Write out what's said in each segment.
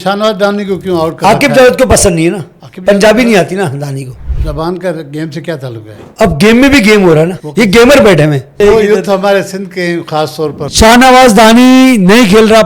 शाहनवाज दानी को क्यों आउट कर आकिब रखा है? जावेद को पसंद नहीं है ना, आकिब पंजाबी नहीं आती ना दानी को। जबान का गेम से क्या ताल्लुक है? अब गेम में भी गेम हो रहा है ना, ये गेमर बैठे में। वो युद्ध हमारे सिंध के खास तौर पर शाहनवाज दानी नहीं खेल रहा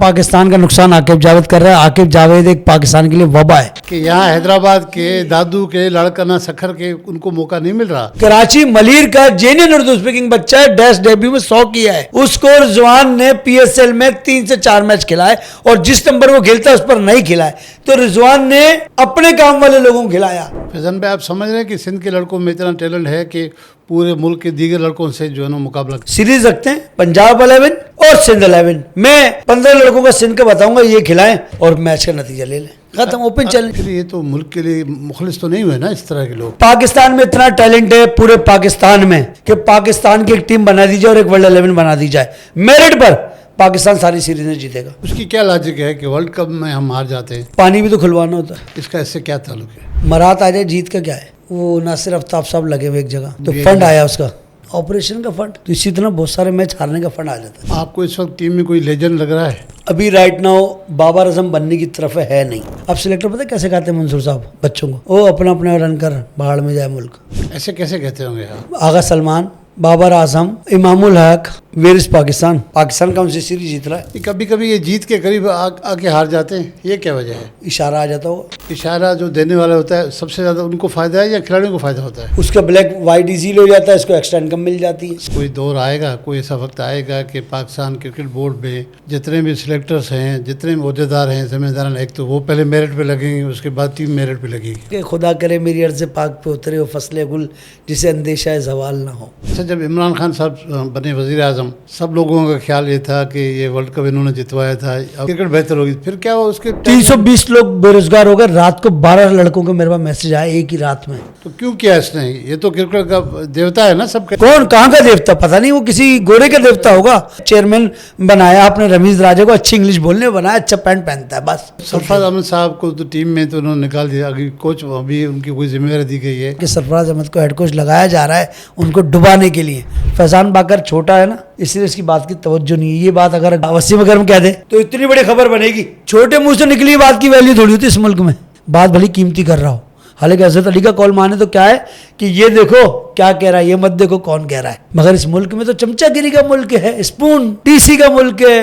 पाकिस्तान का नुकसान आकिब जावेद कर रहा है। आकिब जावेद एक पाकिस्तान के लिए वबा है। कि यहाँ हैदराबाद के दादू के लड़कना सखर के उनको मौका नहीं मिल रहा। कराची मलिर का जेन्युइन उर्दू स्पीकिंग बच्चा है, टेस्ट डेब्यू में 100 किया है। उसको रिजवान ने पीएसएल में 3 से 4 मैच खिलाए और जिस नंबर वो खेलता है उस पर नहीं खिलाए, तो रिजवान ने अपने काम वाले लोगों को खिलाया। फैजान भाई, आप समझ रहे हैं कि सिंध के लड़कों में इतना टैलेंट है कि पूरे मुल्क के दीगर लड़कों से जो है ना मुकाबला। सीरीज रखते हैं पंजाब 11 और सिंध 11। मैं 15 लड़कों का सिंध का बताऊंगा, ये खिलाएं और मैच का नतीजा ले लें, खत्म, ओपन चैलेंज। ये तो मुल्क के लिए मुखलिस तो नहीं हुए ना इस तरह के लोग। पाकिस्तान में इतना टैलेंट है पूरे पाकिस्तान में कि पाकिस्तान की एक टीम बना दी जाए और एक वर्ल्ड 11 बना दी जाए, मेरिट पर पाकिस्तान सारी सीरीज में जीतेगा। उसकी क्या लॉजिक है कि वर्ल्ड कप में हम हार जाते हैं? पानी भी तो खुलवाना होता है। इसका इससे क्या ताल्लुक है? मरात आ जाए, जीत का क्या है? वो नासिर आफ्ताब साहब लगे हुए एक जगह, तो फंड आया उसका, ऑपरेशन का फंड, तो इसी तरह बहुत सारे मैच हारने का फंड आ जाता है। आपको इस वक्त टीम में कोई लेजेंड लग रहा है? अभी राइट नाउ बाबर आजम बनने की तरफ है नहीं। अब सिलेक्टर पता है कैसे कहते हैं मंसूर साहब बच्चों को? वो अपना अपना रन कर बाहर में जाए मुल्क। ऐसे कैसे कहते होंगे आप? आगा सलमान, बाबर आजम, इमामुल हक, वेयर इज पाकिस्तान। पाकिस्तान कौन सी सीरीज जीत रहा है? कभी कभी ये जीत के करीब आके हार जाते हैं, ये क्या वजह है? इशारा आ जाता हो, इशारा जो देने वाला होता है सबसे ज़्यादा उनको फ़ायदा है या खिलाड़ियों को फ़ायदा होता है? उसका ब्लैक वाइट इजील हो जाता है, इसको एक्स्ट्रा इनकम मिल जाती है। कोई दौर आएगा, कोई ऐसा वक्त आएगा कि पाकिस्तान क्रिकेट बोर्ड में जितने भी सिलेक्टर्स हैं, जितने भी अहदेदार हैं, जिम्मेदार हैं, एक तो वो पहले मेरिट पे लगेंगे, उसके बाद टीम मेरिट पे लगेगी। कि खुदा करे मेरी अर्ज़ पाक पे उतरे हो फसले गुल, जिसे अंदेशा जवाल ना हो। अच्छा, जब इमरान खान साहब बने वज़ीर आज़म, सब लोगों का ख्याल ये था कि ये वर्ल्ड कप इन्होंने जितवाया था, अब क्रिकेट बेहतर होगी। फिर क्या हुआ? उसके 320 लोग बेरोजगार हो गए। रात को 12 लड़कों को मेरे पास मैसेज आया एक ही रात में। तो क्यों किया इसने? ये तो क्रिकेट का देवता है ना सबका। कौन कहाँ का देवता पता नहीं, वो किसी गोरे का देवता होगा। चेयरमैन बनाया आपने रमीज राजा को, अच्छी इंग्लिश बोलने बनाया, अच्छा पैंट पहनता है, बस। सरफराज अहमद साहब को तो टीम में तो उन्होंने निकाल दिया, अभी कोच अभी उनकी कोई जिम्मेदारी दी गई है कि सरफराज अहमद को हेड कोच लगाया जा रहा है उनको डुबाने के लिए। फैजान बाकर छोटा है ना, इसलिए इसकी बात की तवज्जो नहीं है। ये बात अगर वसीम अकरम कह दे तो इतनी बड़ी खबर बनेगी। छोटे मुंह से निकली बात की वैल्यू थोड़ी होती इस मुल्क में। बात भली कीमती कर रहा हो, हालांकि हजरत अली का कौल माने तो क्या है कि ये देखो क्या कह रहा है, ये मत देखो कौन कह रहा है। मगर इस मुल्क में तो चमचागिरी का मुल्क है, स्पून टीसी का मुल्क है।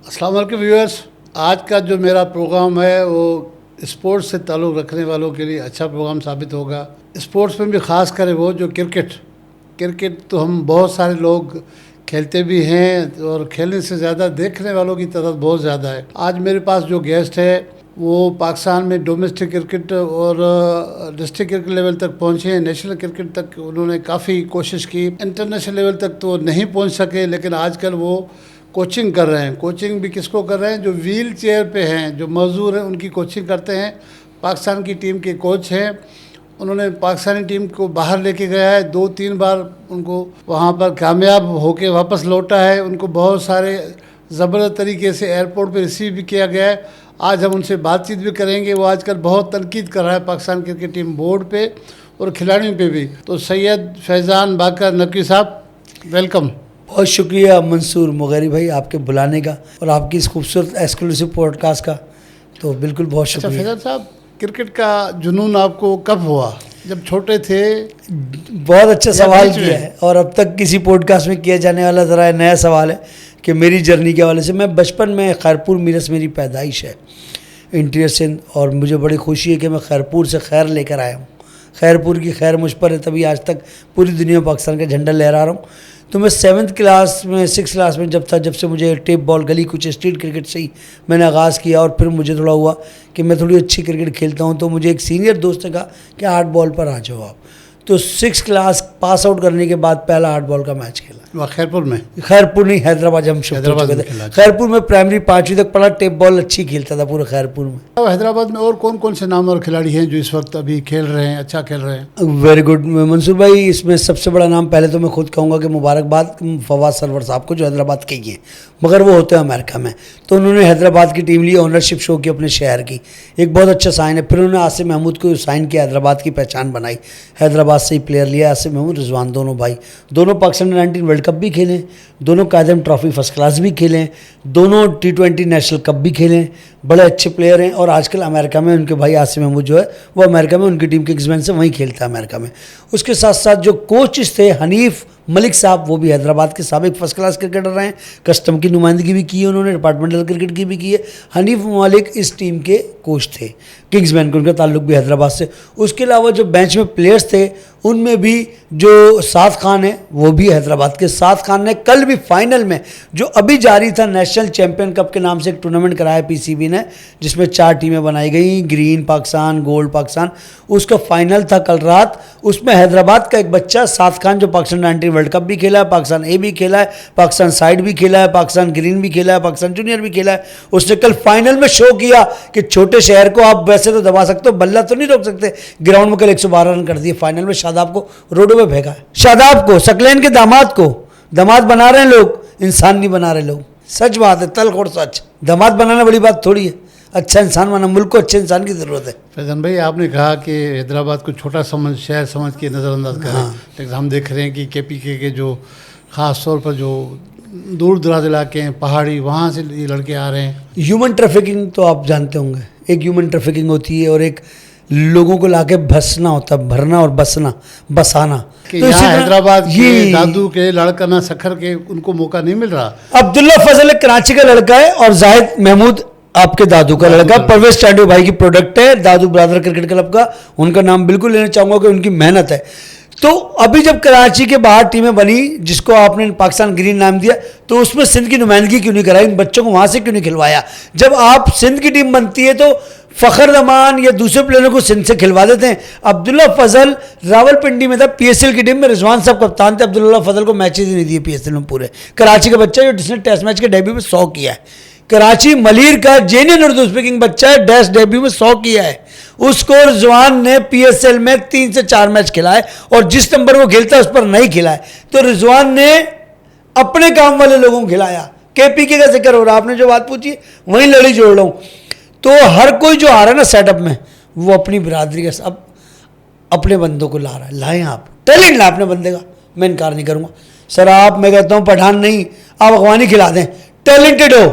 अस्सलाम वालेकुम व्यूअर्स, आज का जो मेरा प्रोग्राम है वो स्पोर्ट्स से ताल्लुक़ रखने वालों के लिए अच्छा प्रोग्राम साबित होगा। स्पोर्ट्स में भी ख़ास कर वो जो क्रिकेट तो हम बहुत सारे लोग खेलते भी हैं और खेलने से ज़्यादा देखने वालों की तादाद बहुत ज़्यादा है। आज मेरे पास जो गेस्ट है वो पाकिस्तान में डोमेस्टिक क्रिकेट और डिस्ट्रिक्ट क्रिकेट लेवल तक पहुँचे हैं, नेशनल क्रिकेट तक उन्होंने काफ़ी कोशिश की, इंटरनेशनल लेवल तक तो नहीं पहुँच सके, लेकिन आजकल वो कोचिंग कर रहे हैं। कोचिंग भी किसको कर रहे हैं? जो व्हील चेयर पे हैं, जो मजदूर हैं, उनकी कोचिंग करते हैं। पाकिस्तान की टीम के कोच हैं, उन्होंने पाकिस्तानी टीम को बाहर लेके गया है, 2-3 बार उनको वहाँ पर कामयाब होके वापस लौटा है। उनको बहुत सारे ज़बरदस्त तरीके से एयरपोर्ट पे रिसीव भी किया गया है। आज हम उनसे बातचीत भी करेंगे। वो आजकल बहुत तनकीद कर रहा है पाकिस्तान क्रिकेट टीम बोर्ड पे और खिलाड़ियों पे भी। तो सैयद फैज़ान बाकर नकवी साहब, वेलकम। बहुत शुक्रिया मंसूर मुगैरी भाई आपके बुलाने का और आपकी इस खूबसूरत एक्सक्लूसिव पॉडकास्ट का, तो बिल्कुल बहुत अच्छा शुक्रिया। फैज़ान साहब, क्रिकेट का जुनून आपको कब हुआ? जब छोटे थे? बहुत अच्छा सवाल किया है और अब तक किसी पॉडकास्ट में किया जाने वाला ज़रा नया सवाल है कि मेरी जर्नी के हवाले से। मैं बचपन में खैरपुर मीरस मेरी पैदाइश है, इंटीरियर सिंध, और मुझे बड़ी खुशी है कि मैं खैरपुर से खैर लेकर आया हूँ। खैरपुर की खैर मुझ पर है, तभी आज तक पूरी दुनिया में पाकिस्तान का झंडा लहरा रहा हूँ। तो मैं 6th क्लास में जब से मुझे टेप बॉल गली कुछ स्ट्रीट क्रिकेट से ही मैंने आगाज़ किया और फिर मुझे थोड़ा हुआ कि मैं थोड़ी अच्छी क्रिकेट खेलता हूँ, तो मुझे एक सीनियर दोस्त ने कहा कि 8 बॉल पर आ जाओ आप। तो 6th क्लास पास आउट करने के बाद पहला 8 बॉल का मैच खेला। वहाँ खैरपुर में? खैरपुर नहीं, हैदराबाद जब हम शिफ्ट हो चुके थे। खैरपुर में प्राइमरी 5वीं तक पढ़ा, टेप बॉल अच्छी खेलता था पूरे खैरपुर में। अब हैदराबाद में और कौन कौन से नाम और खिलाड़ी हैं जो इस वक्त अभी खेल रहे हैं, अच्छा खेल रहे हैं? वेरी गुड मंसूर भाई, इसमें सबसे बड़ा नाम पहले तो मैं खुद कहूँगा कि मुबारकबाद फवाद सरवर साहब को, जो हैदराबाद के ही हैं, मगर वो होते हैं अमेरिका में। तो उन्होंने हैदराबाद की टीम ली, ओनरशिप शो की अपने शहर की, एक बहुत अच्छा साइन है। फिर उन्होंने आसिम महमूद को साइन किया, हैदराबाद की पहचान बनाई, हैदराबाद से ही प्लेयर लिया। आसिम महमूद, रिजवान, दोनों भाई, दोनों पाकिस्तान 19 वर्ल्ड वर्ल्ड कप भी खेलें, दोनों कायदम ट्रॉफी फर्स्ट क्लास भी खेलें, दोनों T20 नेशनल कप भी खेलें, बड़े अच्छे प्लेयर हैं। और आजकल अमेरिका में उनके भाई आसिम महमूद जो है वो अमेरिका में उनकी टीम के किंग्समैन से वहीं खेलता है अमेरिका में। उसके साथ साथ जो कोचेस थे हनीफ मलिक साहब, वो भी हैदराबाद के साबिक फर्स्ट क्लास क्रिकेटर रहे हैं, कस्टम की नुमाइंदगी भी की है उन्होंने, डिपार्टमेंटल क्रिकेट की भी की है। हनीफ मलिक इस टीम के कोच थे किंग्समैन के, उनका ताल्लुक भी हैदराबाद से। उसके अलावा जो बेंच में प्लेयर्स थे उनमें भी जो साद खान है वो भी हैदराबाद के। साद खान ने कल भी फाइनल में जो अभी जारी था नेशनल चैंपियन कप के नाम से एक टूर्नामेंट कराया पीसीबी ने, जिसमें 4 टीमें बनाई गई, ग्रीन पाकिस्तान, गोल्ड पाकिस्तान, उसका फाइनल था कल रात। उसमें हैदराबाद का एक बच्चा साद खान जो पाकिस्तान 90 वर्ल्ड कप भी खेला है, पाकिस्तान ए भी खेला है, पाकिस्तान साइड भी खेला है, पाकिस्तान ग्रीन भी खेला है, पाकिस्तान जूनियर भी खेला है। उसने कल फाइनल में शो किया कि छोटे शहर को आप वैसे तो दबा सकते हो, बल्ला तो नहीं रोक सकते। ग्राउंड में कल 112 रन कर दिए। फाइनल में शादाब को रोडों पे फेंका है, शादाब को, सकलैन के दामाद को। दामाद बना रहे हैं लोग, इंसान नहीं बना रहे लोग। सच बात है, तलखोड़ सच। दामाद बनाना बड़ी बात थोड़ी है, अच्छा इंसान बना, मुल्क को अच्छे इंसान की ज़रूरत है। फैज़ान भाई, आपने कहा कि हैदराबाद को छोटा शहर समझ के नज़रअंदाज करें, हाँ। लेकिन हम देख रहे हैं कि केपीके के जो ख़ास तौर पर जो दूर दराज इलाके हैं, पहाड़ी, वहाँ से ये लड़के आ रहे हैं। ह्यूमन ट्रैफिकिंग तो आप जानते होंगे, एक ह्यूमन ट्रैफिकिंग होती है और एक लोगों को लाके भसना होता है, भरना और बसाना। कि तो इसी यहाँ तरह हैदराबाद के ये दादू के लड़का सखर के उनको मौका नहीं मिल रहा। अब्दुल्ला फजल एक कराची का लड़का है और जाहिद महमूद आपके दादू का लड़का, परवेज चांडू भाई की प्रोडक्ट है, दादू ब्रदर क्रिकेट क्लब का। उनका नाम बिल्कुल लेना चाहूंगा कि उनकी मेहनत है। तो अभी जब कराची के बाहर टीमें बनी, जिसको आपने पाकिस्तान ग्रीन नाम दिया, तो उसमें सिंध की नुमाइंदगी क्यों नहीं कराई, इन बच्चों को वहां से क्यों नहीं खिलवाया? जब आप सिंध की टीम बनती है तो फखर जमान या दूसरे प्लेयरों को सिंध से खिलवा देते हैं। अब्दुल्ला फजल रावलपिंडी में था, पीएसएल की टीम में रिजवान साहब कप्तान थे, अब्दुल्ला फजल को मैचेज ही नहीं दिए पीएसएल में पूरे। कराची का बच्चा जो जिसने टेस्ट मैच के डेब्यू में 100 किया है, कराची मलिर का जेन्युइन उर्दू स्पीकिंग बच्चा है, टेस्ट डेब्यू में 100 किया है, उसको रिजवान ने पीएसएल में 3 से 4 मैच खिलाए और जिस नंबर वो खेलता है उस पर नहीं खिलाए। तो रिजवान ने अपने काम वाले लोगों को खिलाया। केपीके का जिक्र हो रहा, आपने जो बात पूछी वहीं लड़ी जोड़ रहा हूँ। तो हर कोई जो आ रहा है ना सेटअप में, वो अपनी बिरादरी का सब अपने बंदों को ला रहा है। लाएं आप टैलेंट, ला अपने बंदे का, मैं इनकार नहीं करूँगा। सर आप, मैं कहता हूँ पठान नहीं, आप अफगानी खिला दें, टैलेंटेड हो।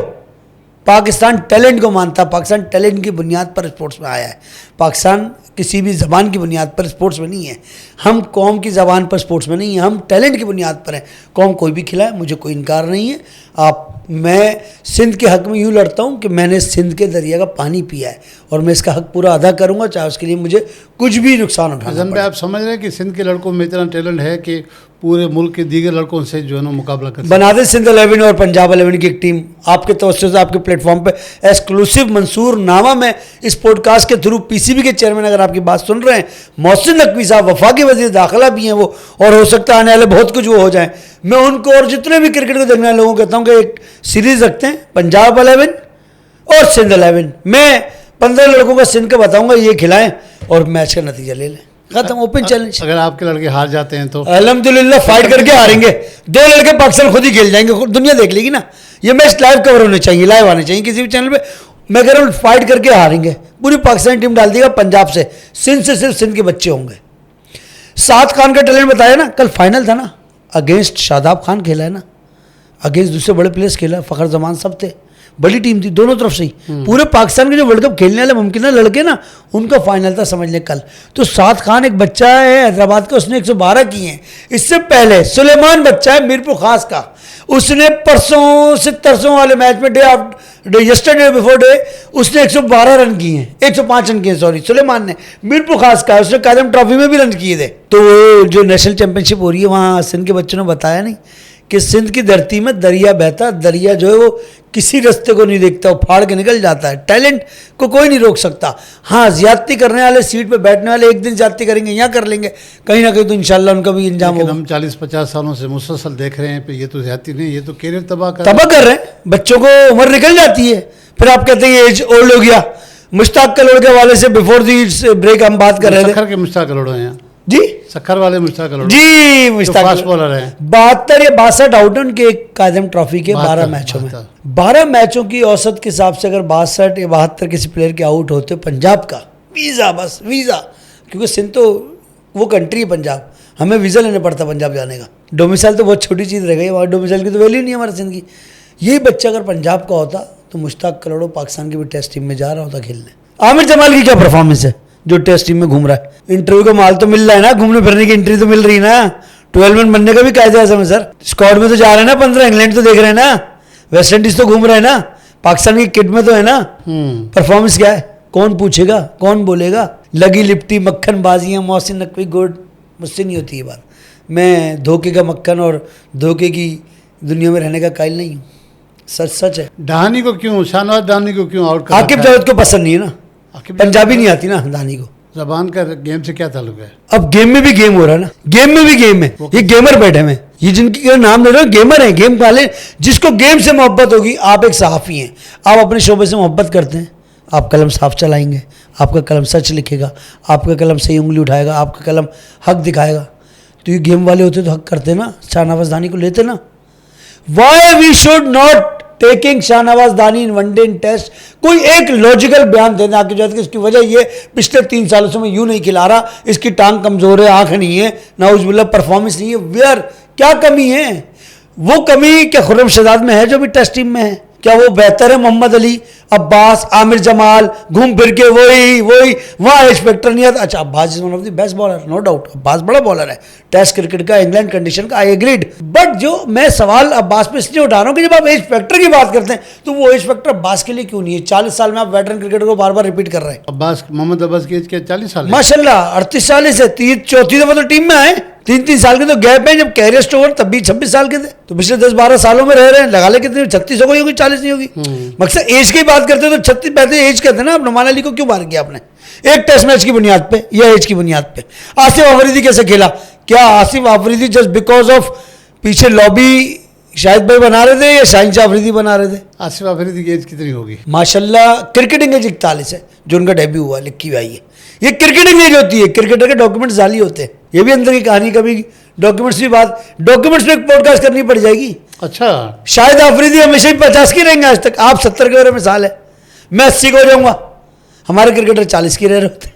पाकिस्तान टैलेंट को मानता, पाकिस्तान टैलेंट की बुनियाद पर स्पोर्ट्स में आया है। पाकिस्तान किसी भी ज़बान की बुनियाद पर स्पोर्ट्स में नहीं है। हम कौम की ज़बान पर स्पोर्ट्स में नहीं है, हम टैलेंट की बुनियाद पर हैं। कौम कोई भी खिलाए, मुझे कोई इनकार नहीं है। मैं सिंध के हक़ में यूँ लड़ता हूँ कि मैंने सिंध के दरिया का पानी पिया है और मैं इसका हक़ पूरा अदा करूँगा, चाहे उसके लिए मुझे कुछ भी नुकसान उठाना पड़े। आप समझ रहे हैं कि सिंध के लड़कों में इतना टैलेंट है कि पूरे मुल्क के दीगर लड़कों से जो है ना मुकाबला कर बना दे सिंध 11 और पंजाब 11 की एक टीम। आपके तवज्जो से आपके प्लेटफॉर्म पे एक्सक्लूसिव मंसूर नामा में इस पॉडकास्ट के थ्रू पीसीबी के चेयरमैन अगर आपकी बात सुन रहे हैं, मोहसिन नकवी साहब वफाकी वज़ीर दाखिला भी हैं वो, और हो सकता है आने वाले बहुत कुछ वो हो जाए। मैं उनको और जितने भी क्रिकेट को देखने वाले लोगों को कहता हूँ कि एक सीरीज़ रखते हैं, पंजाब 11 और सिंध 11। मैं 15 लड़कों का सिंध का बताऊँगा, ये खिलाएं और मैच का नतीजा ले लें, खत्म, ओपन चैलेंज। अगर आपके लड़के हार जाते हैं तो अल्हम्दुलिल्लाह फाइट करके हारेंगे। 2 लड़के पाकिस्तान खुद ही खेल जाएंगे, दुनिया देख लेगी ना। ये मैच लाइव कवर होने चाहिए, लाइव आने चाहिए किसी भी चैनल पे। मैं कह रहा हूँ फाइट करके हारेंगे। पूरी पाकिस्तानी टीम डाल देगा पंजाब से, सिंध से सिर्फ सिंध के बच्चे होंगे। साद खान का टैलेंट बताया ना, कल फाइनल था ना, अगेंस्ट शादाब खान खेला है ना, अगेंस्ट दूसरे बड़े प्लेयर्स खेला, फखर जमान सब थे, बड़ी टीम थी दोनों तरफ से ही। पूरे पाकिस्तान के जो वर्ल्ड कप खेलने वाले मुमकिन है लड़के ना, उनका फाइनल था समझ लें कल। तो साद खान एक बच्चा है हैदराबाद का, उसने 112 किए हैं। इससे पहले सुलेमान बच्चा है मीरपुर खास का, उसने परसों से तरसों वाले मैच में यस्टरडे बिफोर डे उसने 112 रन किए हैं, 105 रन किए सॉरी, सुलेमान ने। मीरपुर खास का उसने कायदम ट्रॉफी में भी रन किए थे। तो जो नेशनल चैंपियनशिप हो रही है वहाँ सिंध के बच्चों ने बताया नहीं कि सिंध की धरती में दरिया बहता, दरिया जो है वो किसी रास्ते को नहीं देखता, वो फाड़ के निकल जाता है। टैलेंट को कोई नहीं रोक सकता। हाँ, ज्यादती करने वाले, सीट पे बैठने वाले एक दिन ज्यादती करेंगे, यहाँ कर लेंगे, कहीं ना कहीं तो इंशाल्लाह उनका भी इंजाम होगा। हम 40-50 सालों से मुसलसल देख रहे हैं, ये तो ज्यादती नहीं, ये तो कैरियर तबाह कर रहे हैं। बच्चों को उम्र निकल जाती है, फिर आप कहते हैं एज ओल्ड हो गया। मुश्ताक कलोड़ के वाले से बिफोर दी ब्रेक हम बात कर रहे थे। सखर के मुश्ताक कलोड़ हैं जी, सखर वाले मुश्ताक कलोड़ जी, मुश्ताक फास्ट बॉलर हैं। 72 या 62 आउट उनके कायदम ट्रॉफी के 12 मैचों में। 12 मैचों की औसत के हिसाब से अगर 62 या 72 किसी प्लेयर के आउट होते पंजाब का वीज़ा, बस वीज़ा, क्योंकि सिंध तो वो कंट्री है पंजाब, हमें वीज़ा लेना पड़ता पंजाब जाने का। डोमिसाइल तो बहुत छोटी चीज़ रह गई, वहाँ डोमिसाइल की तो वैल्यू नहीं है हमारी ज़िंदगी। यही बच्चा अगर पंजाब का होता तो मुश्ताक करोड़ों पाकिस्तान की भी टेस्ट टीम में जा रहा होता खेलने। आमिर जमाल की क्या परफॉर्मेंस है जो टेस्ट टीम में घूम रहा है। इंटरव्यू का माल तो मिल रहा है ना, घूमने फिरने की एंट्री तो मिल रही है ना। 12 मैन बनने का भी कायदा है सर। स्क्वाड में तो जा रहे हैं ना 15, इंग्लैंड तो देख रहे हैं ना, वेस्ट इंडीज तो घूम रहे हैं ना, पाकिस्तान की किट में तो है ना। परफॉर्मेंस क्या है, कौन पूछेगा, कौन बोलेगा। लगी लिपटी मक्खन बाजियां मोहसिन नकवी गुड, मुझसे नहीं होती ये बात। मैं धोखे का मक्खन और धोखे की दुनिया में रहने का कायल नहीं हूँ, सच सच है। डहानी को क्यों, शाहनवाज डहानी को क्यों आउट कर आकिब रखा है? जावेद को पसंद नहीं है ना, पंजाबी नहीं आती ना डहानी को। जबान का गेम से क्या ताल्लुक है? अब गेम में भी गेम हो रहा है ना, गेम में भी गेम है। ये गेमर बैठे हैं, ये जिनकी नाम ले रहे हो गेमर है, गेम वाले। जिसको गेम से मोहब्बत होगी, आप एक सहाफ़ी हैं, आप अपने शोबे से मोहब्बत करते हैं, आप कलम साफ चलाएंगे, आपका कलम सच लिखेगा, आपका कलम सही उंगली उठाएगा, आपका कलम हक दिखाएगा। तो ये गेम वाले होते तो हक करते ना, शाहनवाज दानी को लेते ना। Why we should not taking Shahnawaz Dani in one day in test. कोई एक लॉजिकल बयान देना आगे जाते कि इसकी वजह ये पिछले 3 सालों से मैं यूं नहीं खिला रहा, इसकी टांग कमजोर है, आंख नहीं है, नाउजुबिल्लाह परफॉर्मेंस नहीं है। वेयर क्या कमी है? वो कमी क्या खुर्रम शहजाद में है जो भी टेस्ट टीम में है? क्या वो बेहतर है मोहम्मद अली, अब्बास, आमिर जमाल, घूम फिर के वही वहाँ एज फैक्टर नहीं आता। अच्छा, Abbas is one of the best bowler, no doubt, Abbas बड़ा बॉलर है टेस्ट क्रिकेट का, इंग्लैंड कंडीशन का, आई एग्रीड। बट जो मैं सवाल अब्बास पे इसलिए उठा रहा हूँ कि जब आप एज फैक्टर की बात करते हैं तो वो एज फैक्टर अब्बास के लिए क्यों नहीं है? 40 साल में आप वेटरन क्रिकेटर को बार बार रिपीट कर रहे हैं। अब्बास, मोहम्मद अब्बास की एज क्या 40 साल है? माशाल्लाह 38 साल से 4थी दफा तो टीम में आए। 3-3 साल के तो गैप है, जब कैरियर स्टोर तब भी 26 साल के थे, तो पिछले 10-12 सालों में रह रहे हैं। लगा ले कितने, 36 हो गई होगी, 40 नहीं होगी। मकसद एज की बात करते हो तो 36 पैंतीस एज कहते हैं ना। अब नुमान अली को क्यों बाहर किया आपने एक टेस्ट मैच की बुनियाद पे या एज की बुनियाद पे? आसिफ आफरीदी कैसे खेला? क्या Asif Afridi just because of पीछे लॉबी शाहिद भाई बना रहे थे या शाहीन शाह अफरीदी बना रहे थे? आसिफ आफरीदी की एज कितनी होगी? माशाल्लाह क्रिकेटिंग एज 41 है जो उनका डेब्यू हुआ, लिखी हुई है। ये क्रिकेटिंग एज होती है, क्रिकेटर के डॉक्यूमेंट्स जाली होते हैं। ये भी अंदर की कहानी, कभी डॉक्यूमेंट्स की बात, डॉक्यूमेंट्स में एक पॉडकास्ट करनी पड़ जाएगी। अच्छा, शाहिद आफरीदी हमेशा ही 50 की रहेंगे आज तक, आप 70 के बारे में साल है, मैं 80 को हो जाऊंगा। हमारे क्रिकेटर 40 की रह रहे होते।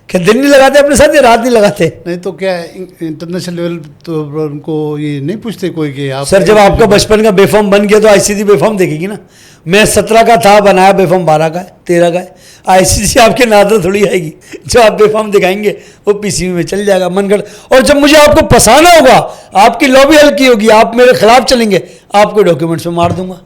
क्या दिन नहीं लगाते अपने साथ या रात नहीं लगाते? नहीं तो क्या इंटरनेशनल लेवल तो उनको ये नहीं पूछते कोई कि आप? सर जब आपका बचपन का बेफॉर्म बन गया तो आईसीसी बेफॉर्म देखेगी ना। मैं 17 का था, बनाया बेफॉर्म 12 का है, 13 का है। आईसीसी आपके नादर थोड़ी आएगी, जो आप बेफॉर्म दिखाएंगे वो पीसीबी में चल जाएगा मनगढ़। और जब मुझे आपको फंसाना होगा, आपकी लॉबी हल्की होगी, आप मेरे खिलाफ चलेंगे, आपको डॉक्यूमेंट्स में मार दूंगा।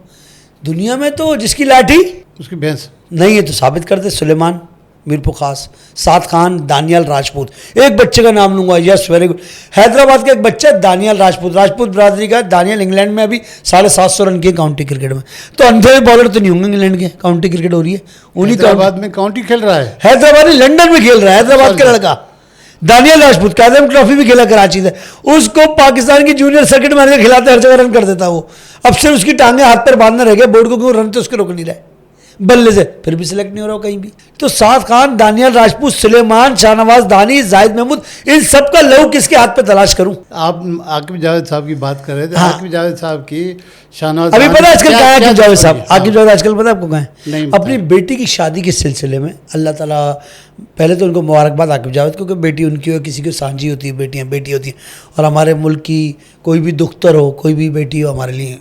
दुनिया में तो जिसकी लाठी उसकी भैंस नहीं है तो साबित कर दे। सुलेमान, मीरपुर खास, साद खान, दानियाल राजपूत। एक बच्चे का नाम लूंगा, यस वेरी गुड। हैदराबाद का एक बच्चा दानियाल राजपूत, राजपूत बरादरी का। दानियाल इंग्लैंड में अभी 750 रन किए काउंटी क्रिकेट में। तो अंधे बॉलर तो नहीं होंगे इंग्लैंड के, काउंटी क्रिकेट हो रही है उन्हीं। हैदराबाद में काउंटी खेल रहा है, हैदराबाद लंदन में खेल रहा है, हैदराबाद का लड़का दानियाल राजपूत। कादम ट्रॉफी भी खेला कराची से, उसको पाकिस्तान की जूनियर सर्किट मैनेजर खिलाते हर जगह रन कर देता वो। अब से उसकी टांगे हाथ पर बांधने रह गए, बोर्ड को क्यों रन तो उसके रोक नहीं रहे, बल्ले से फिर भी सिलेक्ट नहीं हो रहा कहीं भी। तो साद खान, दानियाल राजपूत, सुलेमान, शाहनवाज दानी, जाहिद महमूद, इन सब का लहू किसके हाथ पे तलाश करूं? आप आकिब जावेद साहब की बात कर रहे थे। हाँ। आकिब जावेद साहब की शाहनवाज अभी पता है आजकल कहाँ है आकिब जावेद साहब? हाँ। आकिब जावेद आजकल पता है आपको कहाँ है? नहीं अपनी बेटी की शादी के सिलसिले में अल्लाह ताला, पहले तो उनको मुबारकबाद आकिब जावेद, क्योंकि बेटी उनकी हो, किसी की सांझी होती है, बेटियाँ बेटी होती हैं। और हमारे मुल्क की कोई भी दुख्तर हो, कोई भी बेटी हो, हमारे लिए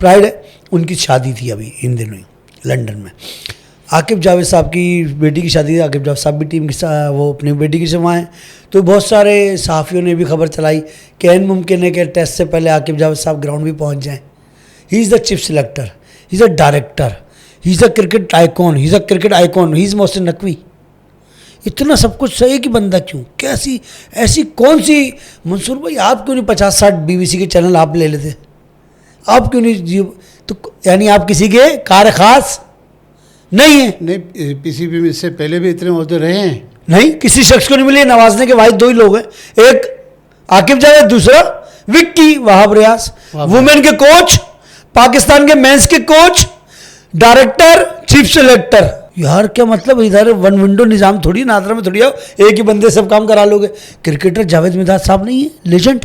प्राइड है। उनकी शादी थी अभी इन दिनों लंदन में। आकिब जावेद साहब की बेटी की शादी, आकिब जावेद साहब भी टीम के साथ, वो अपनी बेटी के साथ हैं। तो बहुत सारे सहाफ़ियों ने भी खबर चलाई कि एन मुमकिन है कि टेस्ट से पहले आकिब जावेद साहब ग्राउंड भी पहुंच जाएं। He is the chief selector, he is a director, he is a cricket icon, he is a cricket icon, he is Mohsin Naqvi. इतना सब कुछ सही कि बंदा क्यों, कैसी ऐसी कौन सी? मंसूर भाई आप क्यों नहीं 50-60 BBC के चैनल आप ले लेते? आप क्यों नहीं? तो यानी आप किसी के कार खास नहीं है? नहीं, पीसीबी में इससे पहले भी इतने ओहदे रहे हैं। नहीं, किसी शख्स को नहीं मिले नवाजने के वाहिद 2 ही लोग हैं, एक आकिब जावेद, दूसरा विक्की वहाब रियाज। वुमेन के कोच, पाकिस्तान के मेंस के कोच, डायरेक्टर, चीफ सिलेक्टर। यार क्या मतलब, इधर वन विंडो निज़ाम थोड़ी, नादरा में थोड़ी आओ एक ही बंदे सब काम करा लोगे। क्रिकेटर जावेद मिदाद साहब नहीं है legend?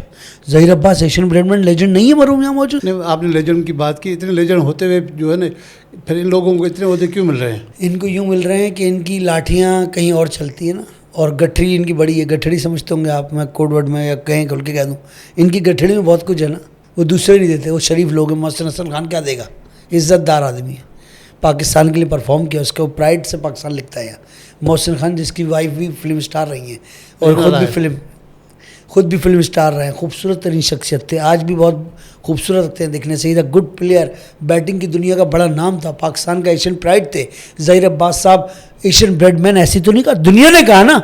Zaheer Abbas Asian Bradman legend नहीं है मरूम यहाँ मौजूद? नहीं, आपने लेजेंड की बात की, इतने लेजेंड होते हुए जो है ना, फिर इन लोगों को इतने ओहदे क्यों मिल रहे हैं? इनको यूँ मिल रहे हैं कि इनकी लाठियाँ कहीं और चलती है ना, और गठरी इनकी बड़ी है। गठड़ी समझते होंगे आप, मैं कोड वर्ड में या कहीं खोल के कह दूँ, इनकी गठड़ी में बहुत कुछ है ना, वो दूसरे नहीं देते। वो शरीफ लोग हैं। मोहसिन हसन खान क्या देगा, इज़्ज़तदार आदमी है, पाकिस्तान के लिए परफॉर्म किया, उसके वो प्राइड से पाकिस्तान लिखता है यहाँ। मोहसिन खान जिसकी वाइफ भी फिल्म स्टार रही हैं और खुद भी फिल्म स्टार रहे हैं। खूबसूरत तरीन शख्सियत थे, आज भी बहुत खूबसूरत लगते हैं दिखने से। इधर गुड प्लेयर, बैटिंग की दुनिया का बड़ा नाम था, पाकिस्तान का एशियन प्राइड थे। ज़हीर अब्बास साहब एशियन ब्रेडमैन, ऐसी तो नहीं कहा, दुनिया ने कहा ना,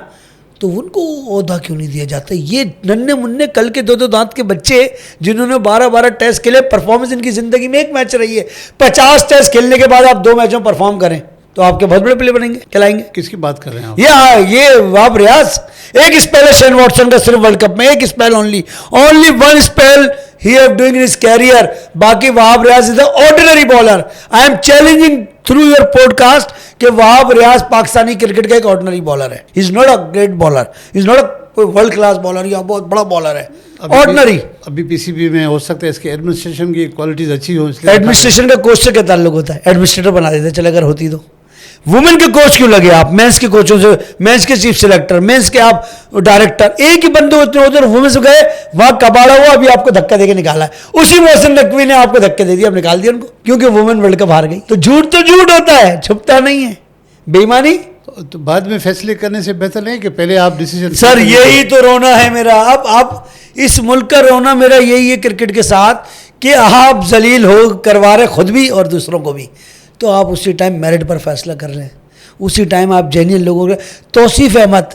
तो उनको ओहदा क्यों नहीं दिया जाता? ये नन्हे मुन्ने कल के 2-2 दांत के बच्चे जिन्होंने 12-12 टेस्ट खेले, परफॉर्मेंस इनकी ज़िंदगी में एक मैच रही है। 50 टेस्ट खेलने के बाद आप 2 मैचों में परफॉर्म करें तो आपके बहुत बड़े प्लेयर बनेंगे, कहलाएंगे। किसकी बात कर रहे हैं आप? ये वहाब रियाज, एक स्पेल है शेन वॉटसन का सिर्फ वर्ल्ड कप में, एक स्पेल ओनली 1 स्पेल ही have doing in his career. बाकी Wahab Riaz is the ordinary bowler. I am challenging through your podcast कि वहाब रियाज पाकिस्तानी क्रिकेट का एक ऑर्डिनरी बॉलर है। He is not a great bowler, he is not a world class bowler या बहुत बड़ा bowler है, ordinary. अभी पीसीबी में हो सकता है इसके एडमिनिस्ट्रेशन की क्वालिटीज अच्छी हो, इसलिए एडमिनिस्ट्रेशन का कोच से क्या ताल्लुक होता है? एडमिनिस्ट्रेटर बना देते चले, अगर होती तो। वुमेन के कोच क्यों लगे आप? मेंस के कोचों से, मेंस के चीफ सिलेक्टर, मेंस के आप डायरेक्टर, एक ही बंदे होते उधर वुमेन से गए, वहां कबाड़ा हुआ, अभी आपको धक्का देके निकाला है। उसी मोहसिन नकवी ने आपको धक्के दे दिया, अब निकाल दिया उनको, क्योंकि वुमेन वर्ल्ड कप हार गई। तो झूठ होता है, छुपता नहीं है। बेईमानी तो बाद में फैसले करने से बेहतर नहीं कि पहले आप डिसीजन। सर यही तो रोना है मेरा। अब आप इस मुल्क का रोना मेरा यही है क्रिकेट के साथ कि आप जलील हो करवा रहे खुद भी और दूसरों को भी, तो आप उसी टाइम मेरिट पर फैसला कर लें। उसी टाइम आप जेन्युइन लोगों के, तौसीफ अहमद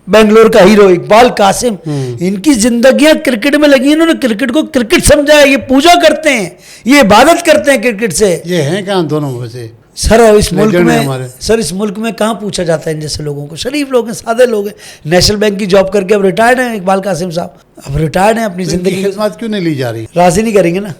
बेंगलोर का हीरो, इकबाल कासिम, इनकी जिंदगियां क्रिकेट में लगी। इन्होंने क्रिकेट को क्रिकेट समझा है, ये पूजा करते हैं, ये इबादत करते हैं क्रिकेट से। ये हैं कहाँ दोनों वजह? सर इस मुल्क में कहाँ पूछा जाता है इन जैसे लोगों को? शरीफ लोग हैं, सादे लोग हैं, नेशनल बैंक की जॉब करके अब रिटायर्ड हैं इकबाल कासिम साहब, अब रिटायर्ड हैं। अपनी जिंदगी की खिदमत क्यों नहीं ली जा रही? राजी नहीं करेंगे ना,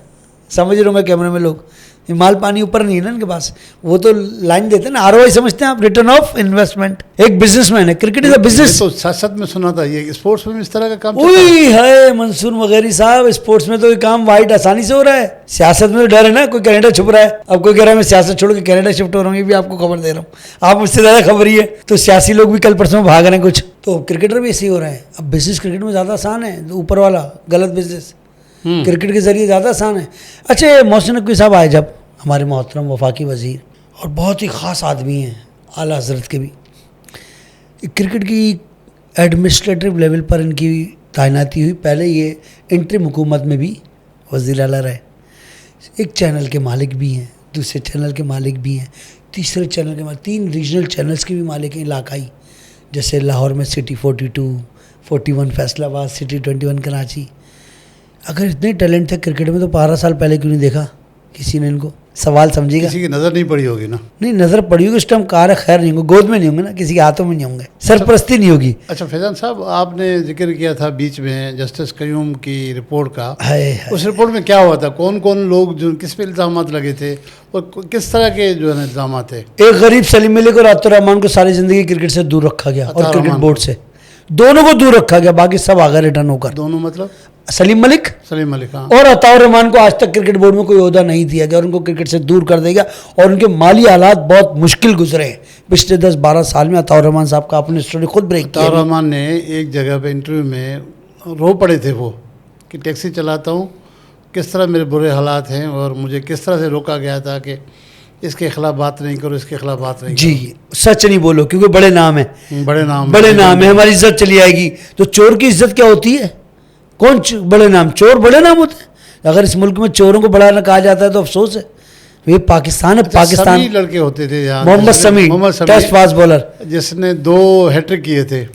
समझ रहे होंगे कैमरे में लोग, माल पानी ऊपर नहीं है ना इनके पास। वो तो लाइन देते हैं ना, आरओआई समझते हैं आप, रिटर्न ऑफ इन्वेस्टमेंट। एक बिजनेसमैन है, क्रिकेट इज अ बिजनेस। तो सच में सुना था ये स्पोर्ट्स में इस तरह का काम है मंसूर मगहरी साहब, स्पोर्ट्स में तो ये काम वाइट आसानी से हो रहा है। सियासत में तो डर है ना, कोई कनाडा छुप रहा है, अब कोई कह रहा है मैं सियासत छोड़ के कनाडा शिफ्ट हो रहा हूँ, ये भी आपको खबर दे रहा हूँ, आप मुझसे ज़्यादा खबर ही है। तो सियासी लोग भी कल परसों भाग रहे हैं कुछ, तो क्रिकेटर भी ऐसे ही हो रहे हैं। अब बिजनेस क्रिकेट में ज़्यादा आसान है, ऊपर वाला गलत बिजनेस क्रिकेट के जरिए ज़्यादा आसान है। अच्छा, मोहसिन नकवी साहब आए जब, हमारे मोहतरम वफाकी वज़ीर, और बहुत ही ख़ास आदमी हैं, आला हज़रत के भी। क्रिकेट की एडमिनिस्ट्रेटिव लेवल पर इनकी तैनाती हुई। पहले ये इंटरिम हुकूमत में भी वज़ीर आला रहे। एक चैनल के मालिक भी हैं, दूसरे चैनल के मालिक भी हैं, तीसरे चैनल के मालिक, 3 रीजनल चैनल्स के भी मालिक हैं इलाकाई, जैसे लाहौर में सिटी 42, 41 फैसलाबाद, सिटी 21 कराची। अगर इतने टैलेंट थे क्रिकेट में तो 12 साल पहले क्यों नहीं देखा किसी ने इनको? सवाल समझिएगा। किसी की नज़र नहीं पड़ी होगी ना? नहीं, नज़र पड़ी होगी उस टाइम, कार खैर नहीं होंगे, गोद में नहीं होंगे ना, किसी के हाथों में नहीं होंगे, सरपरस्ती नहीं होगी। अच्छा फैजान साहब, आपने जिक्र किया था बीच में जस्टिस कयूम की रिपोर्ट का, उस रिपोर्ट में क्या हुआ था? कौन कौन लोग जो किस पे इल्ज़ाम लगे थे और किस तरह के जो है इल्ज़ाम थे? एक गरीब सलीम मलिक और अताउर रहमान को सारी ज़िंदगी क्रिकेट से दूर रखा गया, और क्रिकेट बोर्ड से दोनों को दूर रखा गया, बाकी सब आगे रिटर्न होकर। दोनों मतलब सलीम मलिक हाँ। और अताउर रहमान को आज तक क्रिकेट बोर्ड में कोई ओहदा नहीं दिया गया और उनको क्रिकेट से दूर कर देगा। और उनके माली हालात बहुत मुश्किल गुजरे हैं पिछले 10-12 साल में। अताउर रहमान साहब का अपने स्टोरी खुद ब्रेक किया। अताउर रहमान ने एक जगह पे इंटरव्यू में रो पड़े थे वो, कि टैक्सी चलाता हूँ, किस तरह मेरे बुरे हालात हैं और मुझे किस तरह से रोका गया था कि इसके खिलाफ बात नहीं करो, इसके खिलाफ बात नहीं करो। जी, सच नहीं बोलो, क्योंकि बड़े नाम है, बड़े नाम है, हमारी इज्जत चली आएगी। तो चोर की इज्जत क्या होती है? कौन बड़े नाम? चोर बड़े नाम होते हैं। अगर इस मुल्क में चोरों को बड़ा ना कहा जाता है तो अफसोस है। ये पाकिस्तान है। पाकिस्तान लड़के होते थे यहाँ, मोहम्मद समी टेस्ट फास्ट बॉलर जिसने 2 हैट्रिक किए थे,